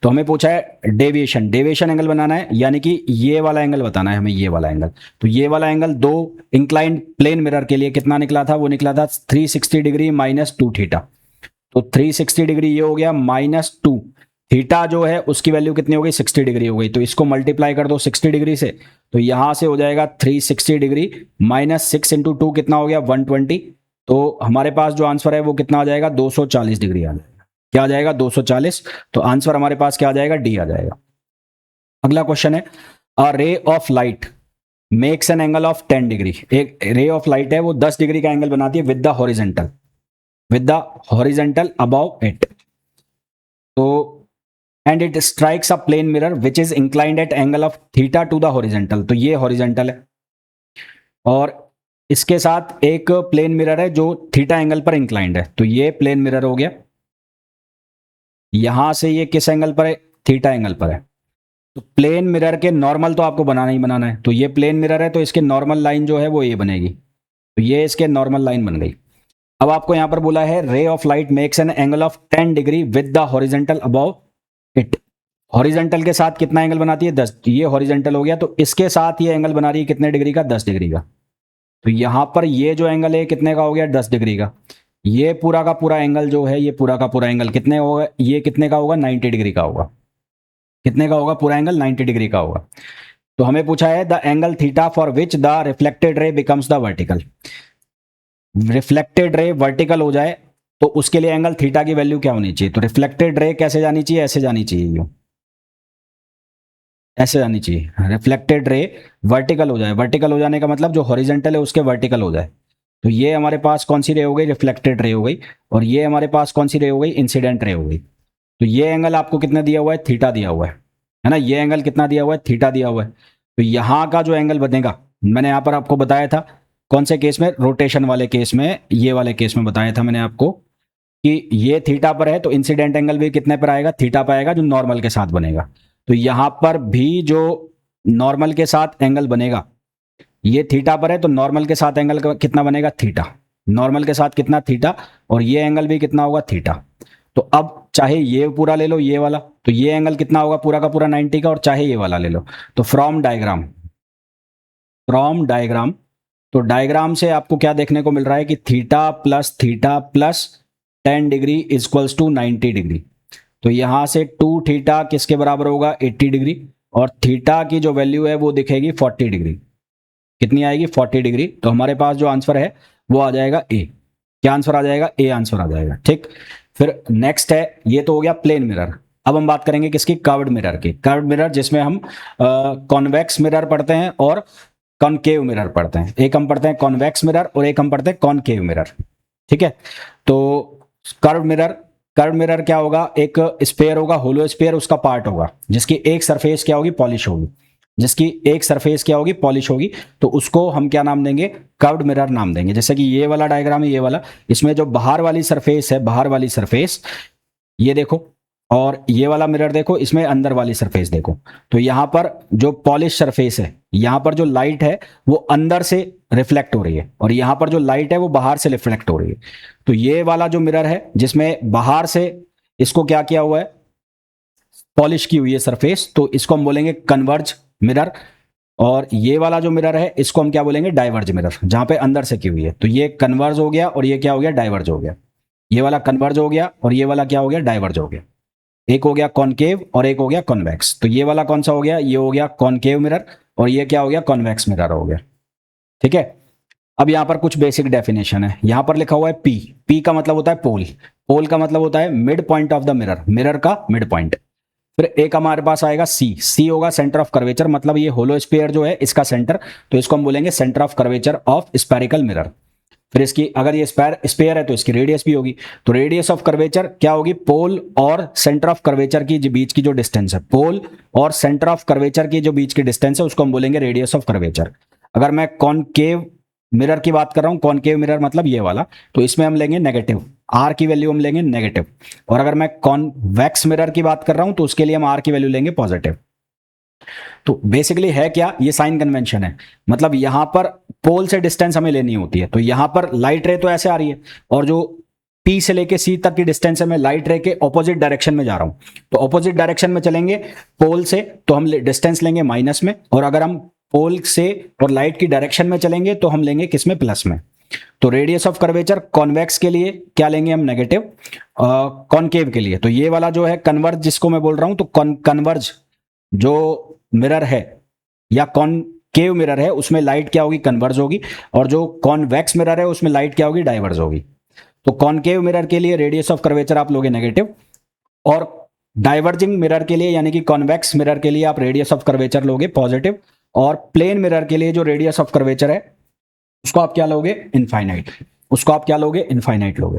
तो हमें पूछा है डेविएशन, डेविएशन एंगल बनाना है, यानी कि ये वाला एंगल बताना है हमें, ये वाला एंगल। तो ये वाला एंगल दो इंक्लाइंड प्लेन मिरर के लिए कितना निकला था, वो निकला था 360 डिग्री माइनस 2 थीटा। तो 360 डिग्री ये हो गया माइनस 2 थीटा जो है उसकी वैल्यू कितनी हो गई 60 डिग्री हो गई। तो इसको मल्टीप्लाई कर दो 60 डिग्री से, तो यहां से हो जाएगा 360 डिग्री माइनस 6 इंटू 2 कितना हो गया 120। तो हमारे पास जो आंसर है वो कितना आ जाएगा 240 डिग्री आ जाएगा। क्या आ जाएगा 240। तो आंसर हमारे पास क्या आ जाएगा डी आ जाएगा। अगला क्वेश्चन है, a ray of light makes an angle of 10 degree. एक रे ऑफ लाइट है वो 10 डिग्री का एंगल बनाती है with the horizontal above it. तो and it strikes a plane mirror which is inclined at angle of theta to the horizontal. तो ये हॉरिजेंटल है और इसके साथ एक प्लेन मिरर है जो थीटा एंगल पर इंक्लाइंड है। तो ये प्लेन मिरर हो गया, यहां से ये किस एंगल पर है थीटा एंगल पर है। तो प्लेन मिरर के नॉर्मल तो आपको बनाना ही बनाना है। तो ये प्लेन मिरर है तो इसके नॉर्मल लाइन जो है वो ये बनेगी, तो ये इसके नॉर्मल लाइन बन गई। अब आपको यहां पर बोला है रे of light makes an angle of 10 degree with the horizontal above it. Horizontal के साथ कितना एंगल बनाती है 10, ये हॉरिजेंटल हो गया। तो इसके साथ ये एंगल बना रही है कितने डिग्री का 10 डिग्री का। तो यहां पर ये जो एंगल है कितने का हो गया 10 डिग्री का। ये पूरा का पूरा एंगल जो है, ये पूरा का पूरा एंगल कितने होगा, ये कितने का होगा 90 डिग्री का होगा। कितने का होगा पूरा एंगल 90 डिग्री का होगा। तो हमें पूछा है the angle theta for which the reflected ray becomes the vertical. Reflected ray vertical हो जाए तो उसके लिए एंगल थीटा की वैल्यू क्या होनी चाहिए। तो रिफ्लेक्टेड रे कैसे जानी चाहिए, ऐसे जानी चाहिए, यूं ऐसे जानी चाहिए। रिफ्लेक्टेड रे वर्टिकल हो जाए, वर्टिकल हो जाने का मतलब जो हॉरिजेंटल है उसके वर्टिकल हो जाए। तो ये हमारे पास कौन सी रे हो गई रिफ्लेक्टेड रे हो गई, और ये हमारे पास कौन सी रे हो गई इंसिडेंट रे हो गई। तो ये एंगल आपको कितना दिया हुआ है थीटा दिया हुआ है ना, ये एंगल कितना दिया हुआ है थीटा दिया हुआ है। तो यहाँ का जो एंगल बनेगा, मैंने यहाँ पर आपको बताया था कौन से केस में, रोटेशन वाले केस में, ये वाले केस में बताया था मैंने आपको कि ये थीटा पर है तो इंसिडेंट एंगल भी कितने पर आएगा थीटा पर आएगा, जो नॉर्मल के साथ बनेगा। तो यहां पर भी जो नॉर्मल के साथ एंगल बनेगा, ये थीटा पर है तो नॉर्मल के साथ एंगल कितना बनेगा थीटा, नॉर्मल के साथ कितना थीटा, और ये एंगल भी कितना होगा थीटा। तो अब चाहे ये पूरा ले लो ये वाला, तो ये एंगल कितना होगा पूरा का पूरा 90 का, और चाहे ये वाला ले लो। तो फ्रॉम डायग्राम, तो डायग्राम से आपको क्या देखने को मिल रहा है कि theta plus 10 degree equals to 90 degree. तो यहां से 2 थीटा किसके बराबर होगा 80 डिग्री, और थीटा की जो वैल्यू है वो दिखेगी 40 डिग्री। कितनी आएगी 40 डिग्री। तो हमारे पास जो आंसर है वो आ जाएगा ए। क्या आंसर आ जाएगा ए आंसर आ जाएगा। ठीक, फिर नेक्स्ट है, ये तो हो गया प्लेन मिरर। अब हम बात करेंगे किसकी कर्व्ड मिरर की। कर्व्ड मिरर जिसमें हम कॉन्वेक्स मिरर पढ़ते हैं और कॉनकेव मिरर पढ़ते हैं। एक हम पढ़ते हैं कॉन्वेक्स मिरर और एक हम पढ़ते हैं कॉनकेव मिरर। ठीक है, तो कर्व्ड मिरर क्या होगा, एक स्फीयर होगा, होलो स्फीयर उसका पार्ट होगा जिसकी एक सरफेस क्या होगी पॉलिश होगी, जिसकी एक सरफेस क्या होगी पॉलिश होगी। तो उसको हम क्या नाम देंगे कर्व्ड मिरर नाम देंगे। जैसे कि ये वाला डायग्राम है, ये वाला, इसमें जो बाहर वाली सरफेस है, बाहर वाली सरफेस ये देखो, और ये वाला मिरर देखो, इसमें अंदर वाली सरफेस देखो, तो यहां पर जो पॉलिश सरफेस है, यहां पर जो लाइट है वो अंदर से रिफ्लेक्ट हो रही है, और यहां पर जो लाइट है वो बाहर से रिफ्लेक्ट हो रही है। तो ये वाला जो मिरर है जिसमें बाहर से इसको क्या किया हुआ है, पॉलिश की हुई है सरफेस, तो इसको हम बोलेंगे कन्वर्ज मिरर। और ये वाला जो मिरर है इसको हम क्या बोलेंगे, डाइवर्ज मिरर, जहां पे अंदर से की हुई है। तो ये कन्वर्ज हो गया और ये क्या हो गया, डाइवर्ज हो गया। ये वाला कन्वर्ज हो गया और ये वाला क्या हो गया, डाइवर्ज हो गया। एक हो गया कॉनकेव और एक हो गया कॉन्वेक्स। तो ये वाला कौन सा हो गया, ये हो गया कॉनकेव मिरर, और ये क्या हो गया, कॉन्वेक्स मिरर हो गया। ठीक है। अब यहां पर कुछ बेसिक डेफिनेशन है। यहां पर लिखा हुआ है पी। पी का मतलब होता है पोल। पोल का मतलब होता है mid point of the mirror, mirror का मिड पॉइंट। फिर एक हमारे पास आएगा सी। सी होगा सेंटर ऑफ कर्वेचर, मतलब ये होलो स्फीयर जो है इसका सेंटर, तो इसको हम बोलेंगे centre of curvature of spherical mirror. फिर इसकी अगर ये स्पेयर है तो इसकी रेडियस भी होगी। तो रेडियस ऑफ कर्वेचर क्या होगी, पोल और सेंटर ऑफ कर्वेचर की जो बीच की जो डिस्टेंस है, पोल और सेंटर ऑफ कर्वेचर की जो बीच की डिस्टेंस है उसको हम बोलेंगे रेडियस ऑफ कर्वेचर। अगर मैं कॉनकेव मिरर की बात कर रहा हूं, कॉनकेव मिरर मतलब ये वाला, तो इसमें हम लेंगे नेगेटिव, आर की वैल्यू हम लेंगे नेगेटिव। और अगर मैं कॉन्वेक्स मिरर की बात कर रहा हूं तो उसके लिए हम आर की वैल्यू लेंगे पॉजिटिव। तो बेसिकली है क्या, ये साइन कन्वेंशन है। मतलब यहां पर पोल से डिस्टेंस हमें लेनी होती है, तो यहां पर लाइट रे तो ऐसे आ रही है, और जो पी से लेके सी तक की डिस्टेंस है, मैं लाइट रे के ऑपोजिट डायरेक्शन में जा रहा हूं। तो ऑपोजिट डायरेक्शन में चलेंगे पोल से तो हम डिस्टेंस लेंगे माइनस में, और अगर हम पोल से और लाइट की डायरेक्शन में चलेंगे तो हम लेंगे किस में, प्लस में। तो रेडियस ऑफ कर्वेचर कॉन्वेक्स के लिए क्या लेंगे हम, नेगेटिव। कॉनकेव के लिए तो ये वाला जो है कन्वर्ज जिसको मैं बोल रहा हूं, तो कन्वर्ज जो मिरर है या कॉनकेव मिरर है उसमें लाइट क्या होगी, कन्वर्ज होगी। और जो कॉन्वेक्स मिरर है उसमें लाइट क्या होगी, डाइवर्ज होगी। तो कॉनकेव मिरर के लिए रेडियस ऑफ कर्वेचर आप लोगे नेगेटिव, और डाइवर्जिंग मिरर के लिए यानी कि कॉन्वेक्स मिरर के लिए आप रेडियस ऑफ कर्वेचर लोगे पॉजिटिव। और प्लेन मिरर के लिए जो रेडियस ऑफ कर्वेचर है उसको आप क्या लोगे, इनफाइनाइट। उसको आप क्या लोगे, इनफाइनाइट लोगे।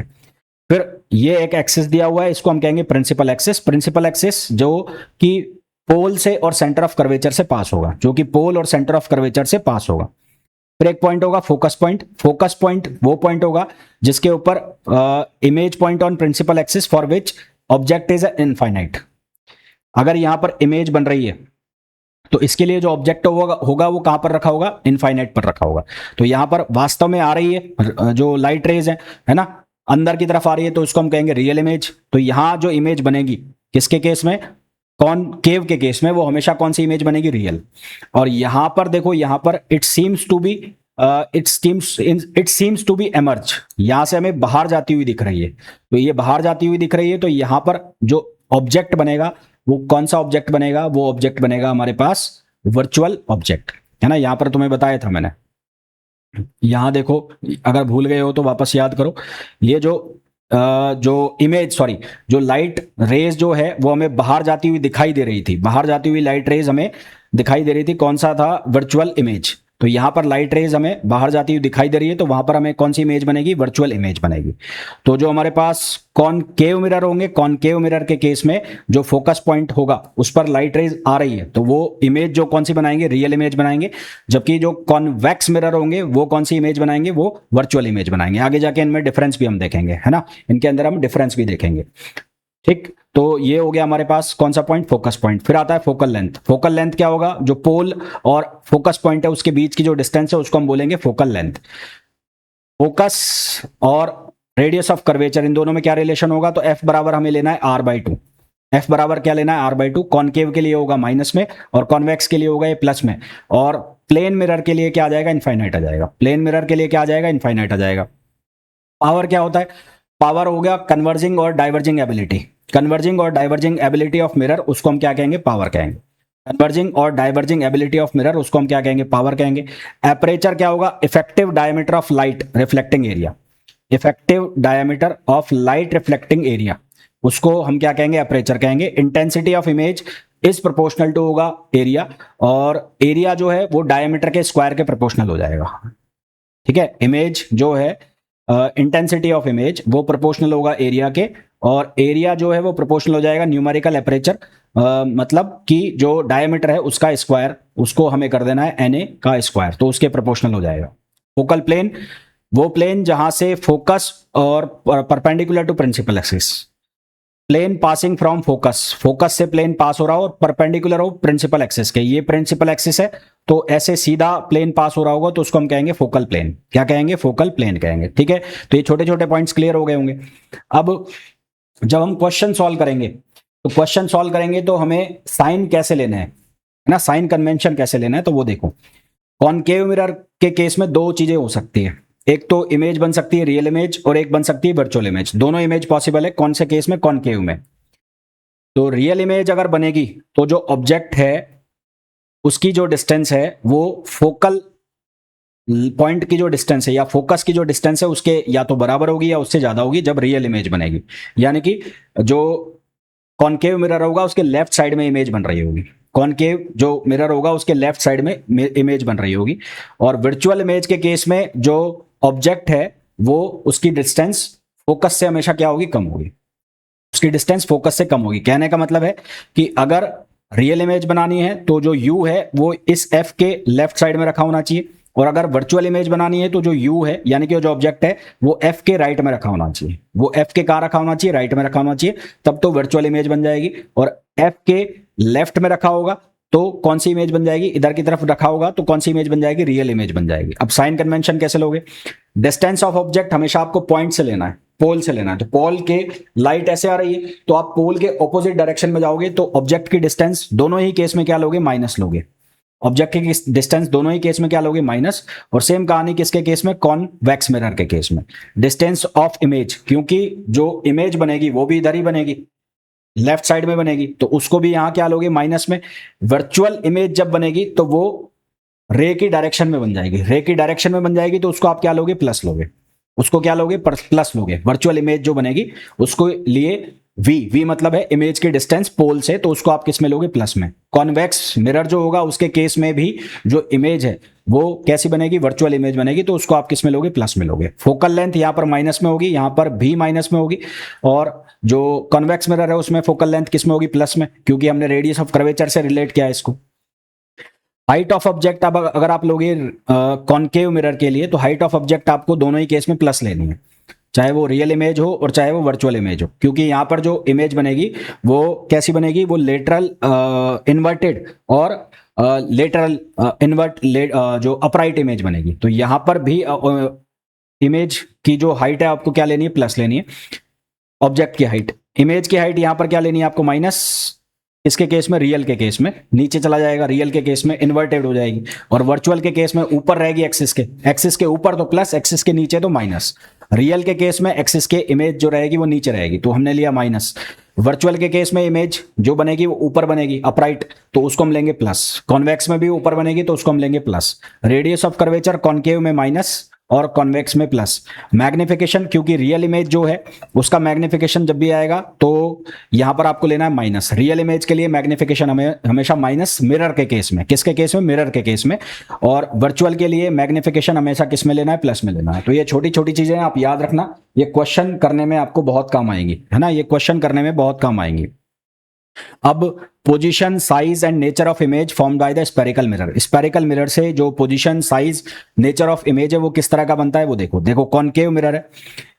फिर ये एक एक्सिस दिया हुआ है, इसको हम कहेंगे प्रिंसिपल एक्सिस। प्रिंसिपल एक्सिस जो कि पोल से और सेंटर ऑफ कर्वेचर से पास होगा, जो कि पोल और सेंटर ऑफ कर्वेचर से पास होगा। फिर एक पॉइंट होगा फोकस पॉइंट। फोकस पॉइंट वो पॉइंट होगा जिसके ऊपर image point on principal axis for which object is infinite. अगर यहां पर इमेज बन रही है तो इसके लिए जो ऑब्जेक्ट होगा वो कहां पर रखा होगा, इनफाइनाइट पर रखा होगा। तो यहां पर वास्तव में आ रही है जो लाइट रेज है ना, अंदर की तरफ आ रही है, तो उसको हम कहेंगे रियल इमेज। तो यहां जो इमेज बनेगी किसके केस में, कॉनकेव के केस में, वो हमेशा कौन सी इमेज बनेगी, रियल। और यहां पर देखो, यहां पर it seems to be emerge, यहां से हमें बाहर जाती हुई दिख रही है। तो ये बाहर जाती हुई दिख रही है, तो यहां पर जो ऑब्जेक्ट बनेगा वो कौन सा ऑब्जेक्ट बनेगा, वो ऑब्जेक्ट बनेगा हमारे पास वर्चुअल ऑब्जेक्ट, है ना। यहां पर तुम्हें बताया था मैंने। यहां देखो, अगर भूल गए हो तो वापस याद करो। ये जो इमेज सॉरी जो लाइट रेज जो है वो हमें बाहर जाती हुई दिखाई दे रही थी, बाहर जाती हुई लाइट रेज हमें दिखाई दे रही थी, कौन सा था, वर्चुअल इमेज। तो यहां पर लाइट रेज हमें बाहर जाती हुई दिखाई दे रही है, तो वहां पर हमें कौन सी इमेज बनेगी, वर्चुअल इमेज बनेगी। तो जो हमारे पास कॉनकेव मिरर होंगे, कॉनकेव मिरर के केस में जो फोकस पॉइंट होगा उस पर लाइट रेज आ रही है, तो वो इमेज जो कौन सी बनाएंगे, रियल इमेज बनाएंगे। जबकि जो कॉन्वेक्स मिरर होंगे वो कौन सी इमेज बनाएंगे, वो वर्चुअल इमेज बनाएंगे। आगे जाके इनमें डिफरेंस भी हम देखेंगे, है ना, इनके अंदर हम डिफरेंस भी देखेंगे। ठीक, तो ये हो गया हमारे पास कौन सा पॉइंट, फोकस पॉइंट। फिर आता है फोकल लेंथ। फोकल लेंथ क्या होगा, जो पोल और फोकस पॉइंट है उसके बीच की जो डिस्टेंस है उसको हम बोलेंगे फोकल लेंथ। फोकस और रेडियस ऑफ कर्वेचर, इन दोनों में क्या रिलेशन होगा, तो एफ बराबर हमें लेना है r/2। एफ बराबर क्या लेना है, r/2। कॉनकेव के लिए होगा माइनस में और कॉन्वेक्स के लिए होगा ये प्लस में। और प्लेन मिरर के लिए क्या आ जाएगा, इनफाइनाइट आ जाएगा। प्लेन मिरर के लिए क्या आ जाएगा, इनफाइनाइट आ जाएगा। पावर क्या होता है, पावर हो गया कन्वर्जिंग और डाइवर्जिंग एबिलिटी। कन्वर्जिंग और डाइवर्जिंग एबिलिटी ऑफ मिरर, उसको हम क्या कहेंगे, पावर कहेंगे। कन्वर्जिंग और डाइवर्जिंग एबिलिटी ऑफ मिरर, उसको हम क्या कहेंगे, पावर कहेंगे। एपरेचर क्या होगा, effective diameter of light reflecting area. Effective diameter of light reflecting area, उसको हम क्या कहेंगे, एपरेचर कहेंगे। Intensity of image is proportional to होगा एरिया, और एरिया जो है वो डायमीटर के स्क्वायर के प्रोपोर्शनल हो जाएगा। ठीक है, इमेज जो है इंटेंसिटी ऑफ इमेज वो प्रोपोर्शनल होगा एरिया के, और एरिया जो है वो प्रोपोर्शनल हो जाएगा न्यूमेरिकल एपरेचर, मतलब कि जो डायमीटर है उसका स्क्वायर, उसको हमें कर देना है Na का स्क्वायर, तो उसके प्रोपोर्शनल हो जाएगा। फोकल प्लेन वो प्लेन जहां से फोकस और perpendicular to principal axis, plane passing from focus, focus से प्लेन पास हो रहा हो और परपेंडिकुलर हो प्रिंसिपल एक्सिस के, ये प्रिंसिपल एक्सिस है तो ऐसे सीधा प्लेन पास हो रहा होगा तो उसको हम कहेंगे फोकल प्लेन। क्या कहेंगे? फोकल प्लेन कहेंगे। ठीक है, तो ये छोटे छोटे पॉइंट्स क्लियर हो गए होंगे। अब जब हम क्वेश्चन सॉल्व करेंगे तो क्वेश्चन सॉल्व करेंगे तो हमें साइन कैसे लेना है ना, साइन कन्वेंशन कैसे लेना है, तो वो देखो। कॉनकेव मिरर के केस में दो चीजें हो सकती है, एक तो इमेज बन सकती है रियल इमेज और एक बन सकती है वर्चुअल इमेज। दोनों इमेज पॉसिबल है, कौन से केस में? कॉनकेव में। तो रियल इमेज अगर बनेगी तो जो ऑब्जेक्ट है उसकी जो डिस्टेंस है वो फोकल पॉइंट की जो डिस्टेंस है या फोकस की जो डिस्टेंस है उसके या तो बराबर होगी या उससे ज्यादा होगी जब रियल इमेज बनेगी। यानी कि जो कॉनकेव मिरर होगा उसके लेफ्ट साइड में इमेज बन रही होगी, कॉनकेव जो मिरर होगा उसके लेफ्ट साइड में इमेज बन रही होगी। और वर्चुअल इमेज के केस में जो ऑब्जेक्ट है वो उसकी डिस्टेंस फोकस से हमेशा क्या होगी? कम होगी, उसकी डिस्टेंस फोकस से कम होगी। कहने का मतलब है कि अगर रियल इमेज बनानी है तो जो यू है वो इस एफ के लेफ्ट साइड में रखा होना चाहिए, और अगर वर्चुअल इमेज बनानी है तो जो यू है यानी कि जो ऑब्जेक्ट है वो एफ के राइट में रखा होना चाहिए। वो एफ के कहां रखा होना चाहिए? राइट में रखा होना चाहिए, तब तो वर्चुअल इमेज बन जाएगी। और एफ के लेफ्ट में रखा होगा तो कौन सी इमेज बन जाएगी? इधर की तरफ रखा होगा तो कौन सी इमेज बन जाएगी? रियल इमेज बन जाएगी। अब साइन कन्वेंशन कैसे लोगे? डिस्टेंस ऑफ ऑब्जेक्ट हमेशा आपको पॉइंट से लेना है, पोल से लेना है। तो पोल के लाइट ऐसे आ रही है तो आप पोल के ऑपोजिट डायरेक्शन में जाओगे तो ऑब्जेक्ट की डिस्टेंस दोनों ही केस में क्या लोगे? माइनस लोगे। ऑब्जेक्ट की डिस्टेंस दोनों ही केस में क्या लोगे? माइनस। और सेम कहानी किसके केस में? कॉन्वेक्स मिरर के केस में। डिस्टेंस ऑफ इमेज, क्योंकि जो इमेज बनेगी वो भी इधर ही बनेगी, लेफ्ट साइड में बनेगी, तो उसको भी यहां क्या लोगे? माइनस में। वर्चुअल इमेज जब बनेगी तो वो रे की डायरेक्शन में बन जाएगी, रे की डायरेक्शन में बन जाएगी तो उसको आप क्या लोगे? प्लस लोगे। उसको क्या लोगे? प्लस लोगे। वर्चुअल इमेज जो बनेगी उसको लिए वी मतलब है इमेज की डिस्टेंस पोल से, तो उसको आप किस में लोगे? प्लस में। कॉन्वेक्स मिरर जो होगा उसके केस में भी जो इमेज है वो कैसी बनेगी? वर्चुअल इमेज बनेगी, तो उसको आप किस में लोगे? प्लस में लोगे। फोकल लेंथ यहां पर माइनस में होगी, यहां पर भी माइनस में होगी, और जो कॉन्वेक्स मिरर है उसमें फोकल लेंथ किस में होगी? प्लस में, क्योंकि हमने रेडियस ऑफ कर्वेचर से रिलेट किया है इसको। हाइट ऑफ ऑब्जेक्ट अब अगर आप लोगे कॉनकेव मिरर के लिए तो हाइट ऑफ ऑब्जेक्ट आपको दोनों ही केस में प्लस लेनी है, चाहे वो रियल इमेज हो और चाहे वो वर्चुअल इमेज हो, क्योंकि यहां पर जो इमेज बनेगी वो कैसी बनेगी? वो लेटरल इन्वर्टेड और लेटरल जो अपराइट इमेज बनेगी। तो यहां पर भी इमेज की जो हाइट है आपको क्या लेनी है? प्लस लेनी है। ऑब्जेक्ट की हाइट, इमेज की हाइट यहां पर क्या लेनी है आपको? माइनस। इसके केस में, रियल के केस में नीचे चला जाएगा, रियल के केस में इन्वर्टेड हो जाएगी, और वर्चुअल के केस में ऊपर रहेगी एक्सिस के ऊपर तो प्लस, एक्सिस के नीचे तो माइनस। रियल के केस में एक्सिस के इमेज जो रहेगी वो नीचे रहेगी, तो हमने लिया माइनस। वर्चुअल के केस में इमेज जो बनेगी वो ऊपर बनेगी अपराइट, तो उसको हम लेंगे प्लस। कॉन्वेक्स में भी ऊपर बनेगी तो उसको हम लेंगे plus. Radius of curvature concave में माइनस और कॉन्वेक्स में प्लस। मैग्निफिकेशन, क्योंकि रियल इमेज जो है उसका मैग्निफिकेशन जब भी आएगा तो यहां पर आपको लेना है माइनस। रियल इमेज के लिए मैग्निफिकेशन हमें हमेशा माइनस, मिरर के केस में। किसके केस में? मिरर के केस में। और वर्चुअल के लिए मैग्निफिकेशन हमेशा किस में लेना है? प्लस में लेना है। तो ये छोटी छोटी चीजें आप याद रखना, ये क्वेश्चन करने में आपको बहुत काम आएंगी, है ना, ये क्वेश्चन करने में बहुत काम आएंगी। अब position, size and nature of image formed by the spherical mirror. Spherical mirror से जो position, size, nature of image है वो किस तरह का बनता है वो देखो कॉनकेव मिरर है,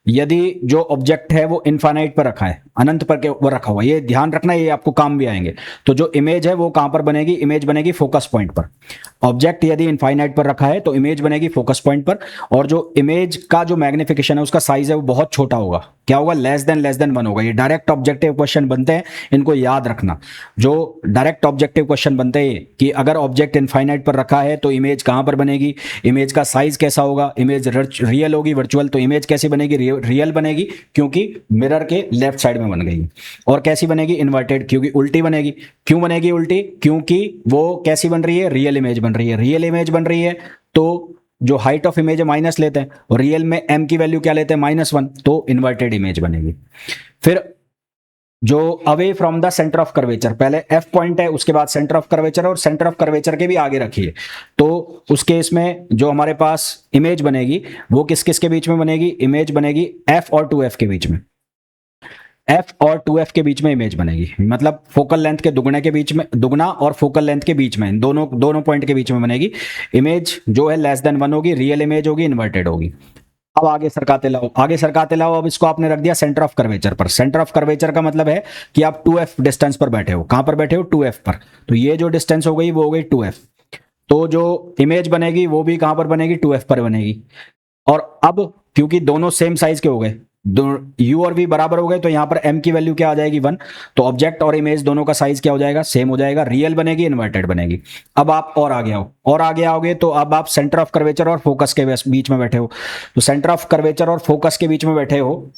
यदि जो ऑब्जेक्ट है वो इनफाइनाइट पर रखा है, अनंत पर के ऊपर रखा हुआ, ये ध्यान रखना, ये आपको काम भी आएंगे। तो जो इमेज है वो कहां पर बनेगी? इमेज बनेगी फोकस पॉइंट पर। ऑब्जेक्ट यदि इनफाइनाइट पर रखा है तो इमेज बनेगी फोकस पॉइंट पर, और जो इमेज का जो मैग्निफिकेशन है उसका साइज है वो बहुत छोटा होगा। क्या होगा? लेस देन 1 होगा। ये डायरेक्ट ऑब्जेक्टिव क्वेश्चन बनते हैं, इनको याद रखना। जो डायरेक्ट ऑब्जेक्टिव क्वेश्चन बनते हैं कि अगर ऑब्जेक्ट इनफाइनाइट पर रखा है तो इमेज कहां पर बनेगी, इमेज का साइज कैसा होगा, इमेज रियल होगी, वर्चुअल, तो इमेज कैसी बनेगी? रियल बनेगी, क्योंकि मिरर के लेफ्ट साइड में बन गई। और कैसी बनेगी? इन्वर्टेड, क्योंकि उल्टी बनेगी। क्यों बनेगी उल्टी? क्योंकि वो कैसी बन रही है? रियल इमेज बन रही है। रियल इमेज बन रही है तो जो हाइट ऑफ इमेज है माइनस लेते हैं, और रियल में m की वैल्यू क्या लेते हैं? -1, तो इन्वर्टेड इमेज बनेगी। फिर जो away from the centre of curvature, पहले एफ पॉइंट है उसके बाद सेंटर ऑफ कर्वेचर, और सेंटर ऑफ कर्वेचर के भी आगे रखिए, तो उस केस में जो हमारे पास इमेज बनेगी वो किस किस के बीच में बनेगी? इमेज बनेगी एफ और 2f के बीच में। एफ और 2f के बीच में इमेज बनेगी, मतलब फोकल लेंथ के दुगने के बीच में, दुगना और फोकल लेंथ के बीच में, दोनों पॉइंट के बीच में बनेगी। इमेज जो है लेस देन 1 होगी, रियल इमेज होगी, इन्वर्टेड होगी। अब आगे सरकाते लाओ, आगे सरकाते लाओ। अब इसको आपने रख दिया सेंटर ऑफ कर्वेचर पर। सेंटर ऑफ कर्वेचर का मतलब है कि आप 2f डिस्टेंस पर बैठे हो। कहां पर बैठे हो? 2f पर। तो ये जो डिस्टेंस हो गई वो हो गई 2f। तो जो इमेज बनेगी वो भी कहां पर बनेगी? 2f पर बनेगी। और अब क्योंकि दोनों सेम साइज के हो गए, यू और वी बराबर हो गए, तो यहां पर एम की वैल्यू क्या आ जाएगी? 1। तो ऑब्जेक्ट और इमेज दोनों का साइज क्या हो जाएगा? सेम हो जाएगा। रियल बनेगी, इन्वर्टेड बनेगी। अब आप और आगे आओ, और आगे आओगे तो अब आप सेंटर ऑफ कर्वेचर और फोकस के बीच में बैठे हो। तो सेंटर ऑफ कर्वेचर और फोकस के बीच में बैठे हो,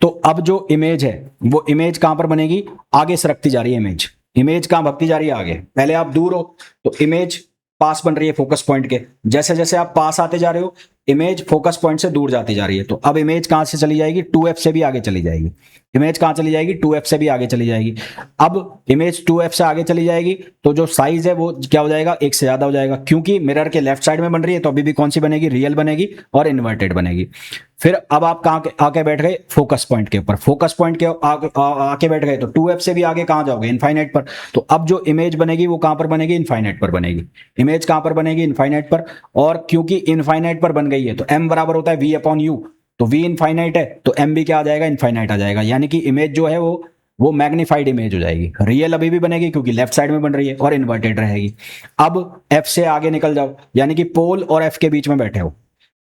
तो अब जो इमेज है वो इमेज कहां पर बनेगी? आगे सरकती जा रही है इमेज। इमेज कहां भगती जा रही है? आगे। पहले आप दूर हो तो इमेज पास बन रही है फोकस पॉइंट के। जैसे जैसे आप पास आते जा रहे हो, इमेज फोकस पॉइंट से दूर जाती जा रही है। तो अब इमेज कहां से चली जाएगी? 2f से भी आगे चली जाएगी। इमेज कहां चली जाएगी? 2f से भी आगे चली जाएगी। अब इमेज 2f से आगे चली जाएगी तो जो साइज है वो क्या हो जाएगा? एक से ज्यादा हो जाएगा, क्योंकि मिरर के लेफ्ट साइड में बन रही है। तो अभी भी कौन सी बनेगी? रियल बनेगी और इन्वर्टेड बनेगी। फिर अब आप कहां आके बैठ गए? फोकस पॉइंट के ऊपर। फोकस पॉइंट के आके बैठ गए तो 2f से भी आगे कहां जाओगे? इनफाइनाइट पर। तो अब जो इमेज बनेगी वो कहां पर बनेगी? इनफाइनाइट पर बनेगी। इमेज कहां पर बनेगी? इनफाइनाइट पर। और क्योंकि इनफाइनाइट पर बन गई है तो m बराबर होता है v अपॉन यू। तो v इनफाइनाइट है तो m भी क्या आ जाएगा? इनफाइनाइट आ जाएगा। यानी कि इमेज जो है वो मैग्नीफाइड इमेज हो जाएगी। रियल अभी भी बनेगी क्योंकि लेफ्ट साइड में बन रही है, और इन्वर्टेड रहेगी। अब f से आगे निकल जाओ, यानी कि पोल और f के बीच में बैठे हो।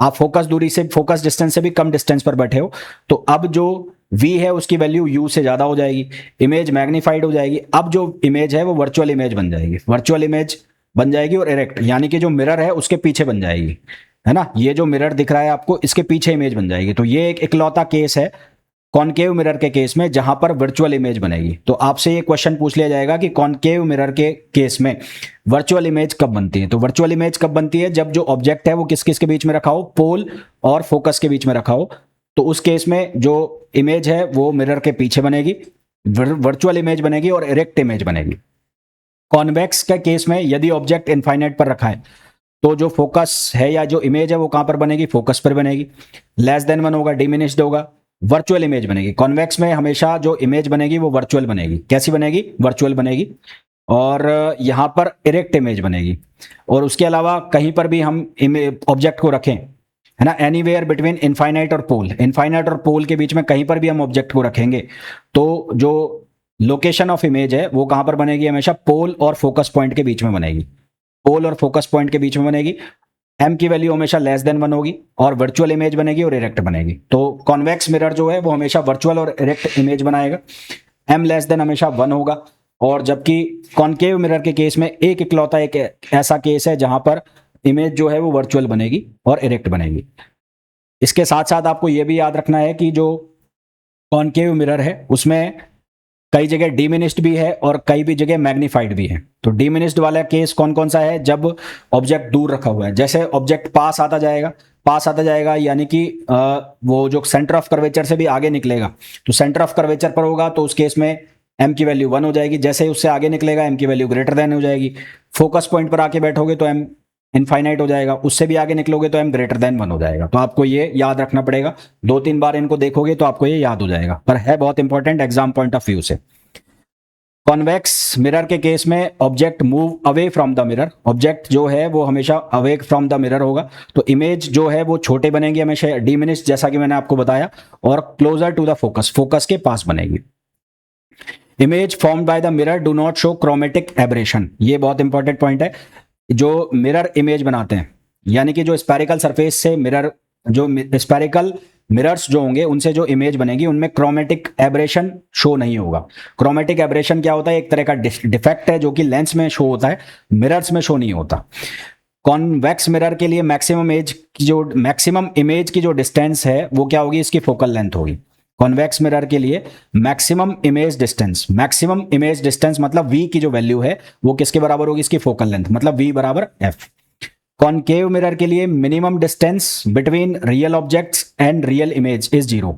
आप फोकस दूरी से, फोकस डिस्टेंस से भी कम डिस्टेंस पर बैठे हो। तो अब जो v है उसकी वैल्यू u से ज्यादा हो जाएगी। इमेज मैग्नीफाइड हो जाएगी। अब जो इमेज है वो वर्चुअल इमेज बन जाएगी। वर्चुअल इमेज बन जाएगी और इरेक्ट, यानी कि जो मिरर है उसके पीछे बन जाएगी, है ना। ये जो मिरर दिख रहा है आपको, इसके पीछे इमेज बन जाएगी। तो ये एक इकलौता केस है कॉनकेव मिरर के केस में जहां पर वर्चुअल इमेज बनेगी। तो आपसे ये क्वेश्चन पूछ लिया जाएगा कि कॉनकेव मिरर के केस में वर्चुअल इमेज कब बनती है। तो वर्चुअल इमेज कब बनती है? जब जो ऑब्जेक्ट है वो किस किस के बीच में रखा हो? पोल और फोकस के बीच में रखा हो। तो उस केस में जो इमेज है वो मिरर के पीछे बनेगी, वर्चुअल इमेज बनेगी और इरेक्ट इमेज बनेगी। कॉन्वेक्स के केस में यदि ऑब्जेक्ट इनफाइनाइट पर रखा है तो जो फोकस है या जो इमेज है वो कहां पर बनेगी? फोकस पर बनेगी। लेस देन 1 होगा, डिमिनिश्ड होगा, वर्चुअल इमेज बनेगी। कॉन्वेक्स में हमेशा जो इमेज बनेगी वो वर्चुअल बनेगी। कैसी बनेगी? वर्चुअल बनेगी। और यहां पर इरेक्ट इमेज बनेगी। और उसके अलावा कहीं पर भी हम ऑब्जेक्ट को रखें, है ना, एनीवेयर बिटवीन इनफाइनाइट और पोल, इनफाइनाइट और पोल के बीच में कहीं पर भी हम ऑब्जेक्ट को रखेंगे तो जो लोकेशन ऑफ इमेज है वो कहां पर बनेगी? हमेशा पोल और फोकस पॉइंट के बीच में बनेगी। पोल और फोकस पॉइंट के बीच में बनेगी। m की वैल्यू हमेशा लेस देन 1 होगी और वर्चुअल इमेज बनेगी और इरेक्ट बनेगी। तो कॉन्वेक्स मिरर जो है वो हमेशा वर्चुअल और इरेक्ट इमेज बनाएगा। m लेस देन हमेशा 1 होगा। और जबकि कॉनकेव मिरर के केस में एक इकलौता एक ऐसा केस है जहां पर इमेज जो है वो वर्चुअल बनेगी और इरेक्ट बनेगी। इसके साथ साथ आपको यह भी याद रखना है कि जो कॉनकेव मिरर है उसमें कई जगह डिमिनिश्ड भी है और कई भी जगह मैग्नीफाइड भी है। तो डिमिनिश्ड वाला केस कौन कौन सा है? जब ऑब्जेक्ट दूर रखा हुआ है। जैसे ऑब्जेक्ट पास आता जाएगा, पास आता जाएगा यानी कि वो जो सेंटर ऑफ कर्वेचर से भी आगे निकलेगा, तो सेंटर ऑफ कर्वेचर पर होगा तो उस केस में m की वैल्यू 1 हो जाएगी। जैसे ही उससे आगे निकलेगा m की वैल्यू ग्रेटर देन हो जाएगी। फोकस पॉइंट पर आके बैठोगे तो m इनफाइनाइट हो जाएगा, उससे भी आगे निकलोगे तो m ग्रेटर देन 1 हो जाएगा। तो आपको ये याद रखना पड़ेगा। 2-3 बार इनको देखोगे तो आपको ये याद हो जाएगा, पर है बहुत important exam point of view से। कॉन्वेक्स मिरर के केस में object move away from the mirror, object जो है वो हमेशा अवे फ्रॉम द मिरर होगा। तो इमेज जो है वो छोटे बनेंगे हमेशा, डिमिनिश, जैसा कि मैंने आपको बताया, और closer to the focus, focus के पास बनेगी। Image formed by the mirror do not show chromatic aberration, ये बहुत इंपॉर्टेंट पॉइंट है। जो मिरर इमेज बनाते हैं, यानी कि जो स्पेरिकल सरफेस से मिरर, जो स्पेरिकल मिरर्स जो होंगे उनसे जो इमेज बनेगी उनमें क्रोमेटिक एब्रेशन शो नहीं होगा। क्रोमेटिक एब्रेशन क्या होता है? एक तरह का डिफेक्ट है जो कि लेंस में शो होता है, मिरर्स में शो नहीं होता। कॉन्वेक्स मिरर के लिए मैक्सिमम इमेज की जो डिस्टेंस है वो क्या होगी? इसकी फोकल लेंथ होगी। कॉन्वेक्स मिरर के लिए मैक्सिमम इमेज डिस्टेंस मतलब v की जो वैल्यू है वो किसके बराबर होगी? इसकी फोकल लेंथ, मतलब v बराबर f। कॉनकेव मिरर के लिए minimum distance between real objects and real image is 0।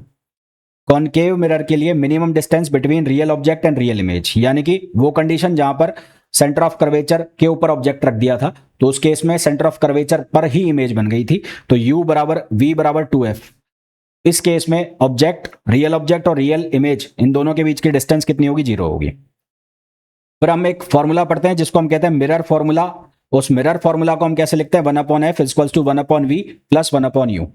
Concave mirror के लिए minimum distance between real object and real image, यानी कि वो कंडीशन जहां पर सेंटर ऑफ कर्वेचर के ऊपर ऑब्जेक्ट रख दिया था तो उस केस में सेंटर ऑफ कर्वेचर पर ही इमेज बन गई थी, तो u बराबर v बराबर 2f। इस केस में ऑब्जेक्ट, रियल ऑब्जेक्ट और रियल इमेज, इन दोनों के बीच की डिस्टेंस कितनी होगी? 0 होगी। फिर हम एक फॉर्मूला पढ़ते हैं जिसको हम कहते हैं मिरर फॉर्मूला। उस मिरर फॉर्मूला को हम कैसे लिखते हैं? 1/f is equals to 1/v plus 1/u।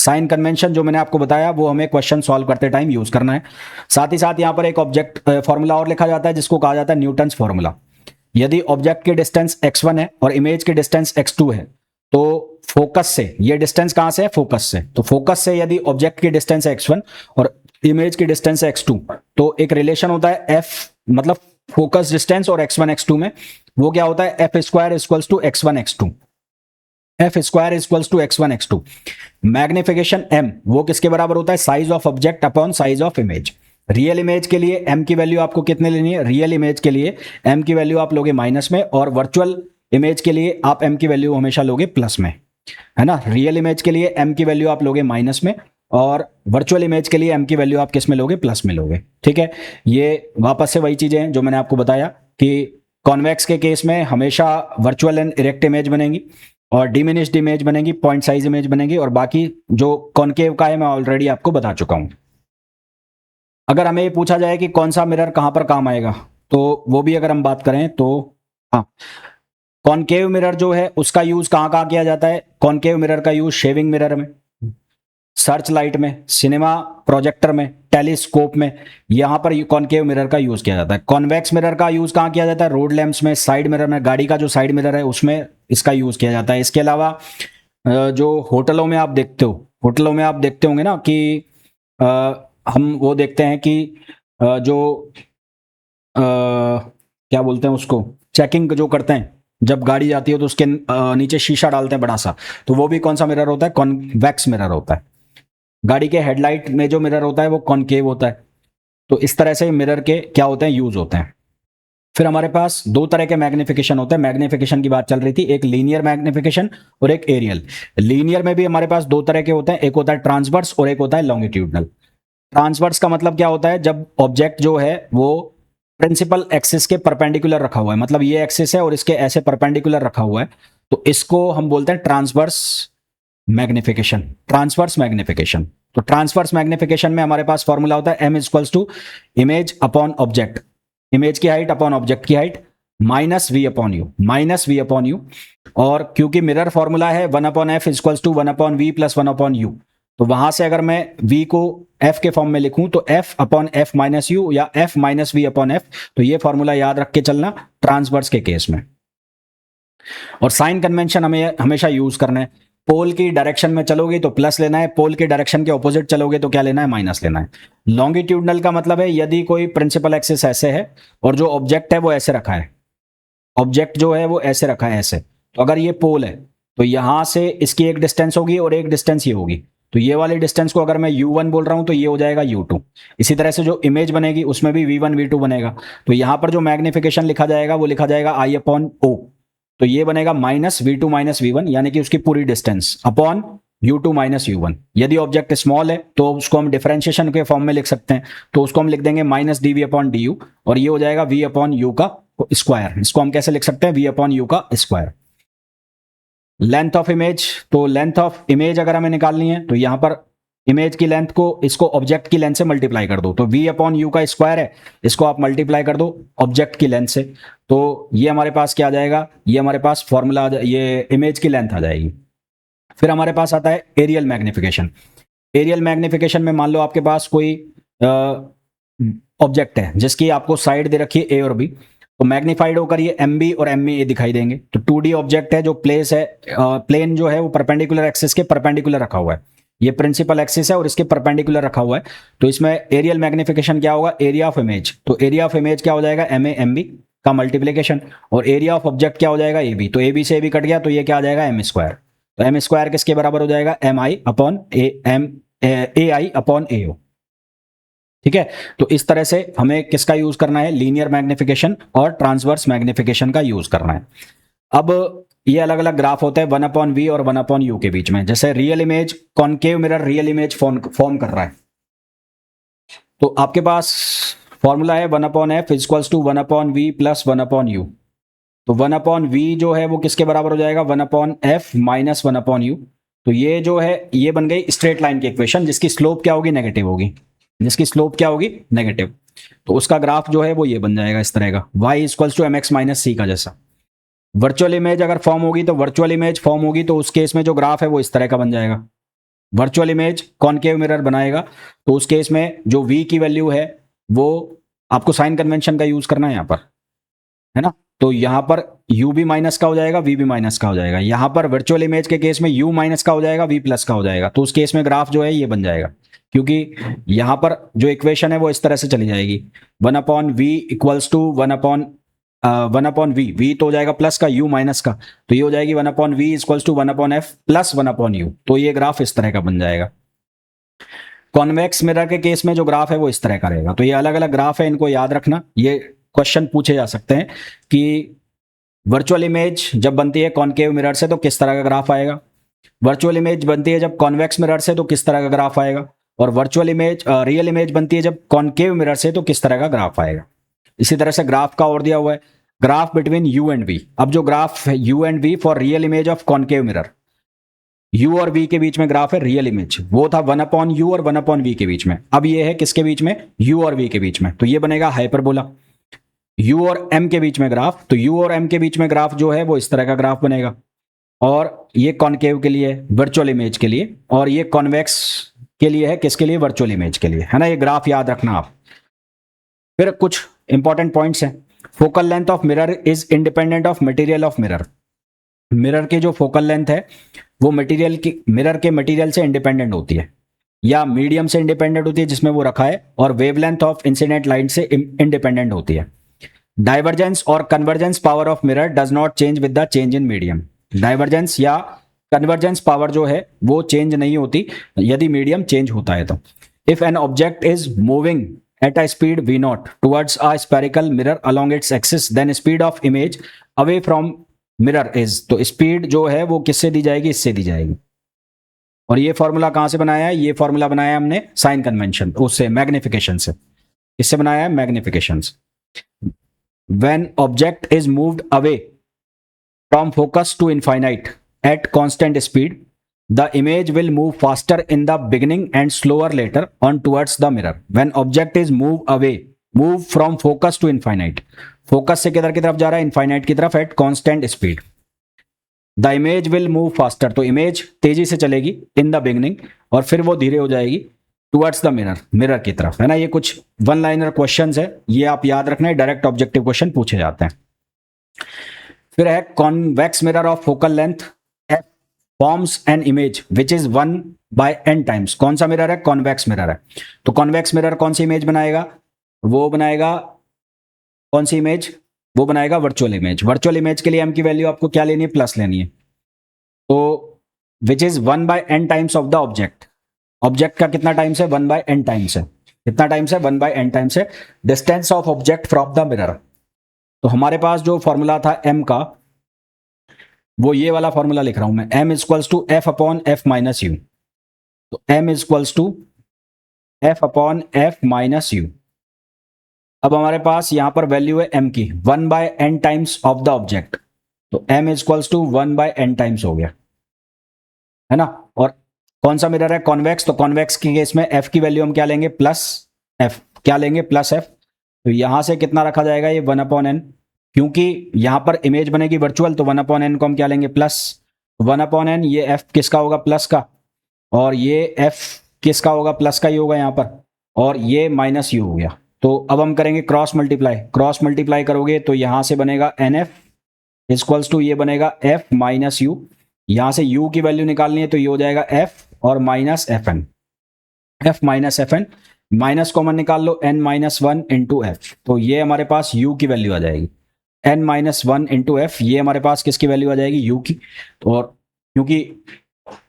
Sign convention जो मैंने आपको बताया वो हमें क्वेश्चन सॉल्व करते टाइम यूज करना है। साथ ही साथ यहाँ पर एक ऑब्जेक्ट फॉर्मूला और लिखा जाता है जिसको कहा जाता है न्यूटन्स फॉर्मूला। यदि ऑब्जेक्ट की डिस्टेंस x1 है और इमेज की डिस्टेंस x2 है तो फोकस से, ये डिस्टेंस कहां से है, फोकस से, तो फोकस से यदि ऑब्जेक्ट की डिस्टेंस है x1 और इमेज की डिस्टेंस है x2 तो एक रिलेशन होता है f, मतलब फोकस डिस्टेंस और x1 x2 में, वो क्या होता है f square equals to x1 x2, f square equals to x1 x2। Magnification m वो किसके बराबर होता है, size of object upon size of image. Real image के लिए m की वैल्यू आपको कितने लेनी है, रियल इमेज के लिए m की वैल्यू आप लोगे माइनस में, और वर्चुअल इमेज के लिए आप m की वैल्यू हमेशा लोगे प्लस में, है ना। रियल इमेज के लिए m की वैल्यू आप लोगे माइनस में और वर्चुअल इमेज के लिए m की वैल्यू आप किस में लोगे, प्लस में लोगे, ठीक है। ये वापस से वही चीजें हैं जो मैंने आपको बताया कि कॉन्वेक्स के केस में हमेशा वर्चुअल एंड इरेक्ट इमेज बनेगी और डिमिनिश्ड इमेज बनेगी, पॉइंट साइज इमेज बनेगी, और बाकी जो कॉनकेव का है मैं ऑलरेडी आपको बता चुका हूं। अगर हमें ये पूछा जाए कि कौन सा मिरर कहां पर काम आएगा तो वो भी अगर हम बात करें तो हाँ, कॉनकेव मिरर जो है उसका यूज कहां कहां किया जाता है, कॉनकेव मिरर का यूज शेविंग मिरर में, सर्च लाइट में, सिनेमा प्रोजेक्टर में, टेलीस्कोप में, यहां पर कॉनकेव मिरर का यूज किया जाता है। कॉन्वेक्स मिरर का यूज कहां किया जाता है, रोड लैंप्स में, साइड मिरर में, गाड़ी का जो साइड मिरर है उसमें इसका यूज किया जाता है। इसके अलावा जो होटलों में आप देखते हो, होटलों में आप देखते होंगे ना कि हम वो देखते हैं कि जो क्या बोलते हैं उसको, चेकिंग जो करते हैं जब गाड़ी जाती है तो उसके नीचे शीशा डालते हैं बड़ा सा, तो वो भी कौन सा मिरर होता है, कॉन्वेक्स मिरर होता है। गाड़ी के हेडलाइट में जो मिरर होता है वो कॉनकेव होता है। तो इस तरह से मिरर के क्या होते हैं, यूज होते हैं। फिर हमारे पास दो तरह के मैग्निफिकेशन होते हैं, मैग्निफिकेशन की बात चल रही थी, एक लीनियर मैग्निफिकेशन और एक एरियल। लीनियर में भी हमारे पास दो तरह के होते हैं, एक होता है ट्रांसवर्स और एक होता है लॉन्गिट्यूडनल। ट्रांसवर्स का मतलब क्या होता है, जब ऑब्जेक्ट जो है वो प्रिंसिपल एक्सिस के परपेंडिकुलर रखा हुआ है, मतलब ये एक्सिस है और इसके ऐसे परपेंडिकुलर रखा हुआ है, तो इसको हम बोलते हैं ट्रांसवर्स मैग्निफिकेशन, ट्रांसवर्स मैग्निफिकेशन। तो ट्रांसवर्स मैग्निफिकेशन में हमारे पास फॉर्मूला होता है m equals to image upon object, image की हाइट अपॉन ऑब्जेक्ट की height, minus v upon u, minus v upon u. और क्योंकि मिरर फॉर्मूला है 1 upon f equals to 1 upon v plus 1 upon u, तो वहां से अगर मैं v को f के फॉर्म में लिखूं तो f upon f minus u या f minus v upon f, तो ये फॉर्मूला याद रख के चलना ट्रांसवर्स के केस में। और साइन कन्वेंशन हमें हमेशा यूज करना है, पोल की डायरेक्शन में चलोगे तो प्लस लेना है, पोल के डायरेक्शन के ऑपोजिट चलोगे तो क्या लेना है, माइनस लेना है। लॉन्गिट्यूडनल का मतलब है यदि कोई प्रिंसिपल एक्सिस ऐसे है और जो ऑब्जेक्ट है वो ऐसे रखा है, ऑब्जेक्ट जो है वो ऐसे रखा है ऐसे, तो अगर ये पोल है तो यहां से इसकी एक डिस्टेंस होगी और एक डिस्टेंस ये होगी, तो ये वाली डिस्टेंस को अगर मैं u1 बोल रहा हूं तो ये हो जाएगा u2। इसी तरह से जो इमेज बनेगी उसमें भी v1 v2 बनेगा, तो यहां पर जो मैग्निफिकेशन लिखा जाएगा वो लिखा जाएगा i अपॉन o, तो ये बनेगा माइनस v2 माइनस v1, यानी कि उसकी पूरी distance upon u2 minus u1। यदि ऑब्जेक्ट स्मॉल है तो उसको हम डिफरेंशिएशन के फॉर्म में लिख सकते हैं, तो उसको हम लिख देंगे माइनस dv अपॉन du, और ये हो जाएगा v अपॉन u का स्क्वायर। इसको हम कैसे लिख सकते हैं, v अपॉन u का स्क्वायर। लेंथ ऑफ इमेज, तो लेंथ ऑफ इमेज अगर हमें निकालनी है तो यहां पर इमेज की लेंथ को इसको ऑब्जेक्ट की लेंथ से मल्टीप्लाई कर दो, तो v अपॉन यू का स्क्वायर है, इसको आप मल्टीप्लाई कर दो ऑब्जेक्ट की लेंथ से, तो ये हमारे पास क्या आ जाएगा, ये हमारे पास फॉर्मूला, ये इमेज की लेंथ आ जाएगी। फिर हमारे पास आता है एरियल मैग्निफिकेशन। एरियल मैग्निफिकेशन में मान लो आपके पास कोई ऑब्जेक्ट है जिसकी आपको साइड दे रखी है ए और बी, तो मैग्नीफाइड होकर ये एम बी और एम ए दिखाई देंगे। तो 2D ऑब्जेक्ट है जो प्लेस है, प्लेन जो है वो परपेंडिकुलर एक्सिस के परपेंडिकुलर रखा हुआ है, ये प्रिंसिपल एक्सिस है और इसके परपेंडिकुलर रखा हुआ है, तो इसमें एरियल मैग्निफिकेशन क्या होगा, एरिया ऑफ इमेज, तो एरिया ऑफ इमेज क्या हो जाएगा, एम ए एम बी का मल्टीप्लीकेशन, और एरिया ऑफ ऑब्जेक्ट क्या हो जाएगा, ए बी, तो ए बी से ए बी कट गया तो ये क्या आ जाएगा, एम स्क्वायर। तो एम स्क्वायर किसके बराबर हो जाएगा, एम आई अपॉन ए आई अपॉन ए ओ, ठीक है। तो इस तरह से हमें किसका यूज करना है, लीनियर मैग्निफिकेशन और ट्रांसवर्स मैग्निफिकेशन का यूज करना है। अब ये अलग अलग ग्राफ होते हैं 1 अपॉन वी और 1 अपॉन यू के बीच में, जैसे real image, concave mirror real image form कर रहा है, तो आपके पास फॉर्मूला है 1 upon f equals to 1 upon v plus 1 upon u, तो 1 अपॉन वी जो है वो किसके बराबर हो जाएगा, 1 upon f minus 1 upon u, तो ये जो है ये बन गई स्ट्रेट लाइन की इक्वेशन जिसकी स्लोप क्या होगी, नेगेटिव होगी, जिसकी स्लोप क्या होगी, नेगेटिव। तो उसका ग्राफ जो है वो ये बन जाएगा इस तरह का, y equals to M X minus C का जैसा। वर्चुअल इमेज अगर फॉर्म होगी तो वर्चुअल इमेज फॉर्म होगी तो उस केस में जो ग्राफ है वो इस तरह का बन जाएगा, वर्चुअल इमेज कॉनकेव मिरर बनाएगा तो उस केस में जो v की वैल्यू है वो आपको साइन कन्वेंशन का यूज करना है यहाँ पर, है ना। तो यहाँ पर u भी माइनस का हो जाएगा, v भी माइनस का हो जाएगा। यहाँ पर वर्चुअल इमेज के केस में u माइनस का हो जाएगा, v प्लस का हो जाएगा। तो उस केस में ग्राफ जो है ये बन जाएगा, क्योंकि यहाँ पर जो इक्वेशन है वो इस तरह से चली जाएगी, 1/v equals to 1/v, v तो हो जाएगा प्लस का, u माइनस का, तो ये हो जाएगी 1/v equals to 1/f plus 1/u। तो ये ग्राफ इस तरह का बन जाएगा। कॉन्वेक्स मिरर के केस में जो ग्राफ है वो इस तरह का रहेगा। तो ये अलग अलग ग्राफ है, इनको याद रखना, ये क्वेश्चन पूछे जा सकते हैं कि वर्चुअल इमेज जब बनती है कॉनकेव मिरर से तो किस तरह का ग्राफ आएगा, वर्चुअल इमेज बनती है जब कॉन्वेक्स मिरर से तो किस तरह का ग्राफ आएगा, और वर्चुअल इमेज रियल इमेज बनती है जब कॉनकेव मिरर से तो किस तरह का ग्राफ आएगा। इसी तरह से ग्राफ का और दिया हुआ है, graph between u and v। अब जो ग्राफ है u and v for real image of concave mirror, u और v के बीच में ग्राफ है रियल इमेज, वो था 1/u और 1/v के बीच में। अब ये है किसके बीच में, u और v के बीच में, तो ये बनेगा हाइपरबोला। u और m के बीच में ग्राफ, तो u और m के बीच में ग्राफ जो है वो इस तरह का ग्राफ बनेगा। और ये कॉनकेव के लिए, वर्चुअल इमेज के लिए, और ये कॉन्वेक्स के लिए है, किसके लिए, वर्चुअल इमेज के लिए, है ना। ये ग्राफ याद रखना आप। फिर कुछ इंपॉर्टेंट पॉइंट्स हैं। Focal length of mirror is independent of material of mirror. Mirror की जो फोकल लेंथ है वो मटेरियल की, मिरर के मटेरियल से इंडिपेंडेंट होती है, या मीडियम से इंडिपेंडेंट होती है जिसमें वो रखा है, और वेवलेंथ ऑफ इंसिडेंट लाइट से इंडिपेंडेंट होती है। डाइवर्जेंस और convergence power of mirror does not change with the change in medium. Divergence या कन्वर्जेंस पावर जो है वो चेंज नहीं होती यदि मीडियम चेंज होता है तो। If an object is moving at a speed v naught towards a spherical mirror along its axis, then speed of image away from mirror is, तो स्पीड जो है वो किससे दी जाएगी, इससे दी जाएगी। और ये फॉर्मूला कहां से बनाया है, ये फॉर्मूला बनाया है हमने साइन कन्वेंशन, उससे मैग्निफिकेशन से। इससे बनाया है मैग्निफिकेशन से। When object is moved away from focus to infinite at constant speed, the image will move faster in the beginning and slower later on towards the mirror. When object is move from focus to infinite, focus से किधर की तरफ जा रहा है, infinite की तरफ at constant speed. The image will move faster, तो image तेजी से चलेगी in the beginning और फिर वो धीरे हो जाएगी towards the mirror, mirror की तरफ, है ना। ये कुछ वन लाइनर क्वेश्चंस है, ये आप याद रखना है, डायरेक्ट ऑब्जेक्टिव क्वेश्चन पूछे जाते हैं। फिर है convex mirror of focal length forms an image which is 1/n times. कौन सा मिरर है, कॉन्वेक्स मिरर है। तो कॉन्वेक्स मिरर कौन सी इमेज बनाएगा, वो बनाएगा कौन सी इमेज, वो बनाएगा वर्चुअल इमेज। वर्चुअल इमेज के लिए m की वैल्यू आपको क्या लेनी है, प्लस लेनी है। तो which is 1/n times of the object. Object का कितना टाइम्स है, 1/n टाइम्स है। कितना टाइम्स है, 1/n टाइम्स है। Distance of object from the mirror, तो हमारे पास जो फॉर्मूला था m का, वो ये वाला फॉर्मूला लिख रहा हूं मैं, m equals to f upon f minus u. तो m equals to f upon f minus u. अब हमारे पास यहां पर वैल्यू है m की 1/n times of the object, तो m equals to 1/n times हो गया, है ना। और कौन सा मिरर है, कॉन्वेक्स, तो कॉन्वेक्स के केस में f की वैल्यू हम क्या लेंगे, प्लस f, क्या लेंगे, प्लस f। तो यहां से कितना रखा जाएगा, ये 1/n, क्योंकि यहां पर इमेज बनेगी वर्चुअल, तो 1/n को हम क्या लेंगे, प्लस 1/n। ये f किसका होगा, प्लस का, और ये f किसका होगा, प्लस का ही होगा यहां पर, और ये माइनस यू हो गया। तो अब हम करेंगे क्रॉस मल्टीप्लाई, क्रॉस मल्टीप्लाई करोगे तो यहां से बनेगा NF इक्वल्स टू, ये बनेगा f माइनस यू। यहां से u की वैल्यू निकालनी है तो ये हो जाएगा f और minus FN, f minus FN, minus common निकाल लो, n माइनस 1 इंटू एफ, तो ये हमारे पास u की वैल्यू आ जाएगी, n माइनस 1 इंटू एफ, ये हमारे पास किसकी वैल्यू आ जाएगी, u की। और क्योंकि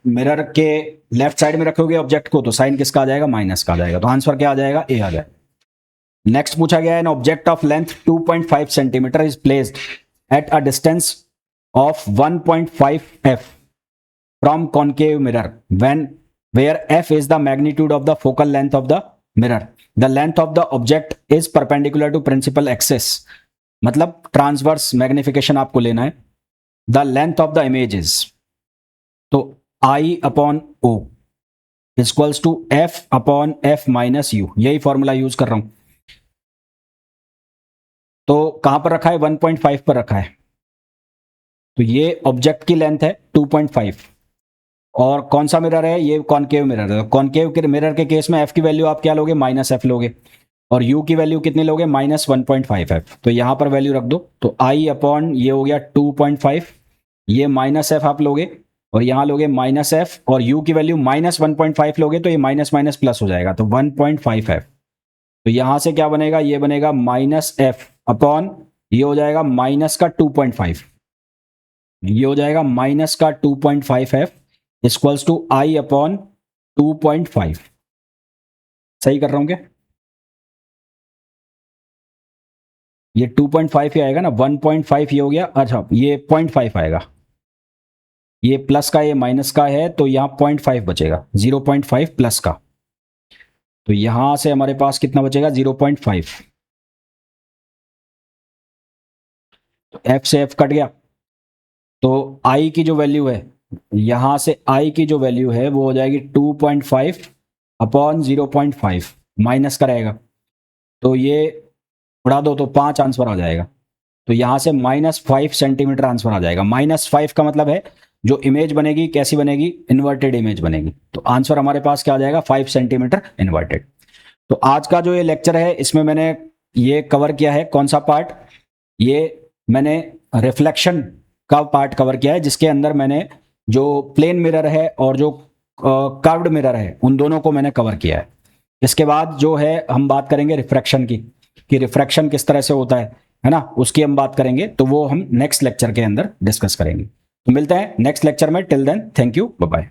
मिरर के लेफ्ट साइड में रखोगे ऑब्जेक्ट को तो साइन किसका आ जाएगा, माइनस का आ जाएगा, तो आंसर क्या आ जाएगा, ए आ जाएगा। नेक्स्ट पूछा गया है, an object of length 2.5 centimetre is placed at a distance of 1.5 f from concave mirror when where f is the magnitude of the focal length of the mirror, the length of the object is perpendicular to principal axis, मतलब ट्रांसवर्स मैग्निफिकेशन आपको लेना है। The length of the image is, तो I upon O equals to f upon f minus u, यही फॉर्मूला यूज कर रहा हूं। तो कहां पर रखा है, 1.5 पर रखा है, तो ये ऑब्जेक्ट की लेंथ है 2.5 और कौन सा मिरर है, ये कॉनकेव मिरर है। कॉनकेव के मिरर के केस में एफ की वैल्यू आप क्या लोगे, -f लोगे, और यू की वैल्यू कितनी लोगे, -1.5f। तो यहां पर वैल्यू रख दो, तो आई अपॉन ये हो गया 2.5, ये -f आप लोगे और यहां लोगे -f, और u की वैल्यू -1.5 लोगे तो ये माइनस माइनस प्लस हो जाएगा, तो 1.5f। तो यहां से क्या बनेगा, ये बनेगा -f अपॉन ये हो जाएगा माइनस का 2.5, ये हो जाएगा माइनस का 2.5f equals to I upon 2.5। सही कर रहा हूं क्या? ये 2.5 ही आएगा ना, 1.5 ये हो गया, अच्छा ये 0.5 आएगा, ये प्लस का ये माइनस का है तो यहाँ 0.5 बचेगा, 0.5 प्लस का, तो यहां से हमारे पास कितना बचेगा, 0.5। तो एफ से एफ कट गया, तो आई की जो वैल्यू है, यहां से आई की जो वैल्यू है वो हो जाएगी 2.5 अपॉन 0.5, माइनस का रहेगा, तो ये उड़ा दो तो 5 आंसर आ जाएगा। तो यहां से -5 सेंटीमीटर आंसर आ जाएगा। -5 का मतलब है जो इमेज बनेगी कैसी बनेगी, इन्वर्टेड इमेज बनेगी। तो आंसर हमारे पास क्या आ जाएगा, 5 सेंटीमीटर इन्वर्टेड। तो आज का जो ये लेक्चर है इसमें मैंने ये कवर किया है, कौन सा पार्ट, ये मैंने रिफ्लेक्शन का पार्ट कवर किया है, जिसके अंदर मैंने जो प्लेन मिरर है और जो कर्व्ड मिरर है उन दोनों को मैंने कवर किया है। इसके बाद जो है हम बात करेंगे रिफ्रैक्शन की, कि रिफ्रैक्शन किस तरह से होता है ना, उसकी हम बात करेंगे, तो वो हम नेक्स्ट लेक्चर के अंदर डिस्कस करेंगे। तो मिलते हैं नेक्स्ट लेक्चर में, till then thank you, bye bye.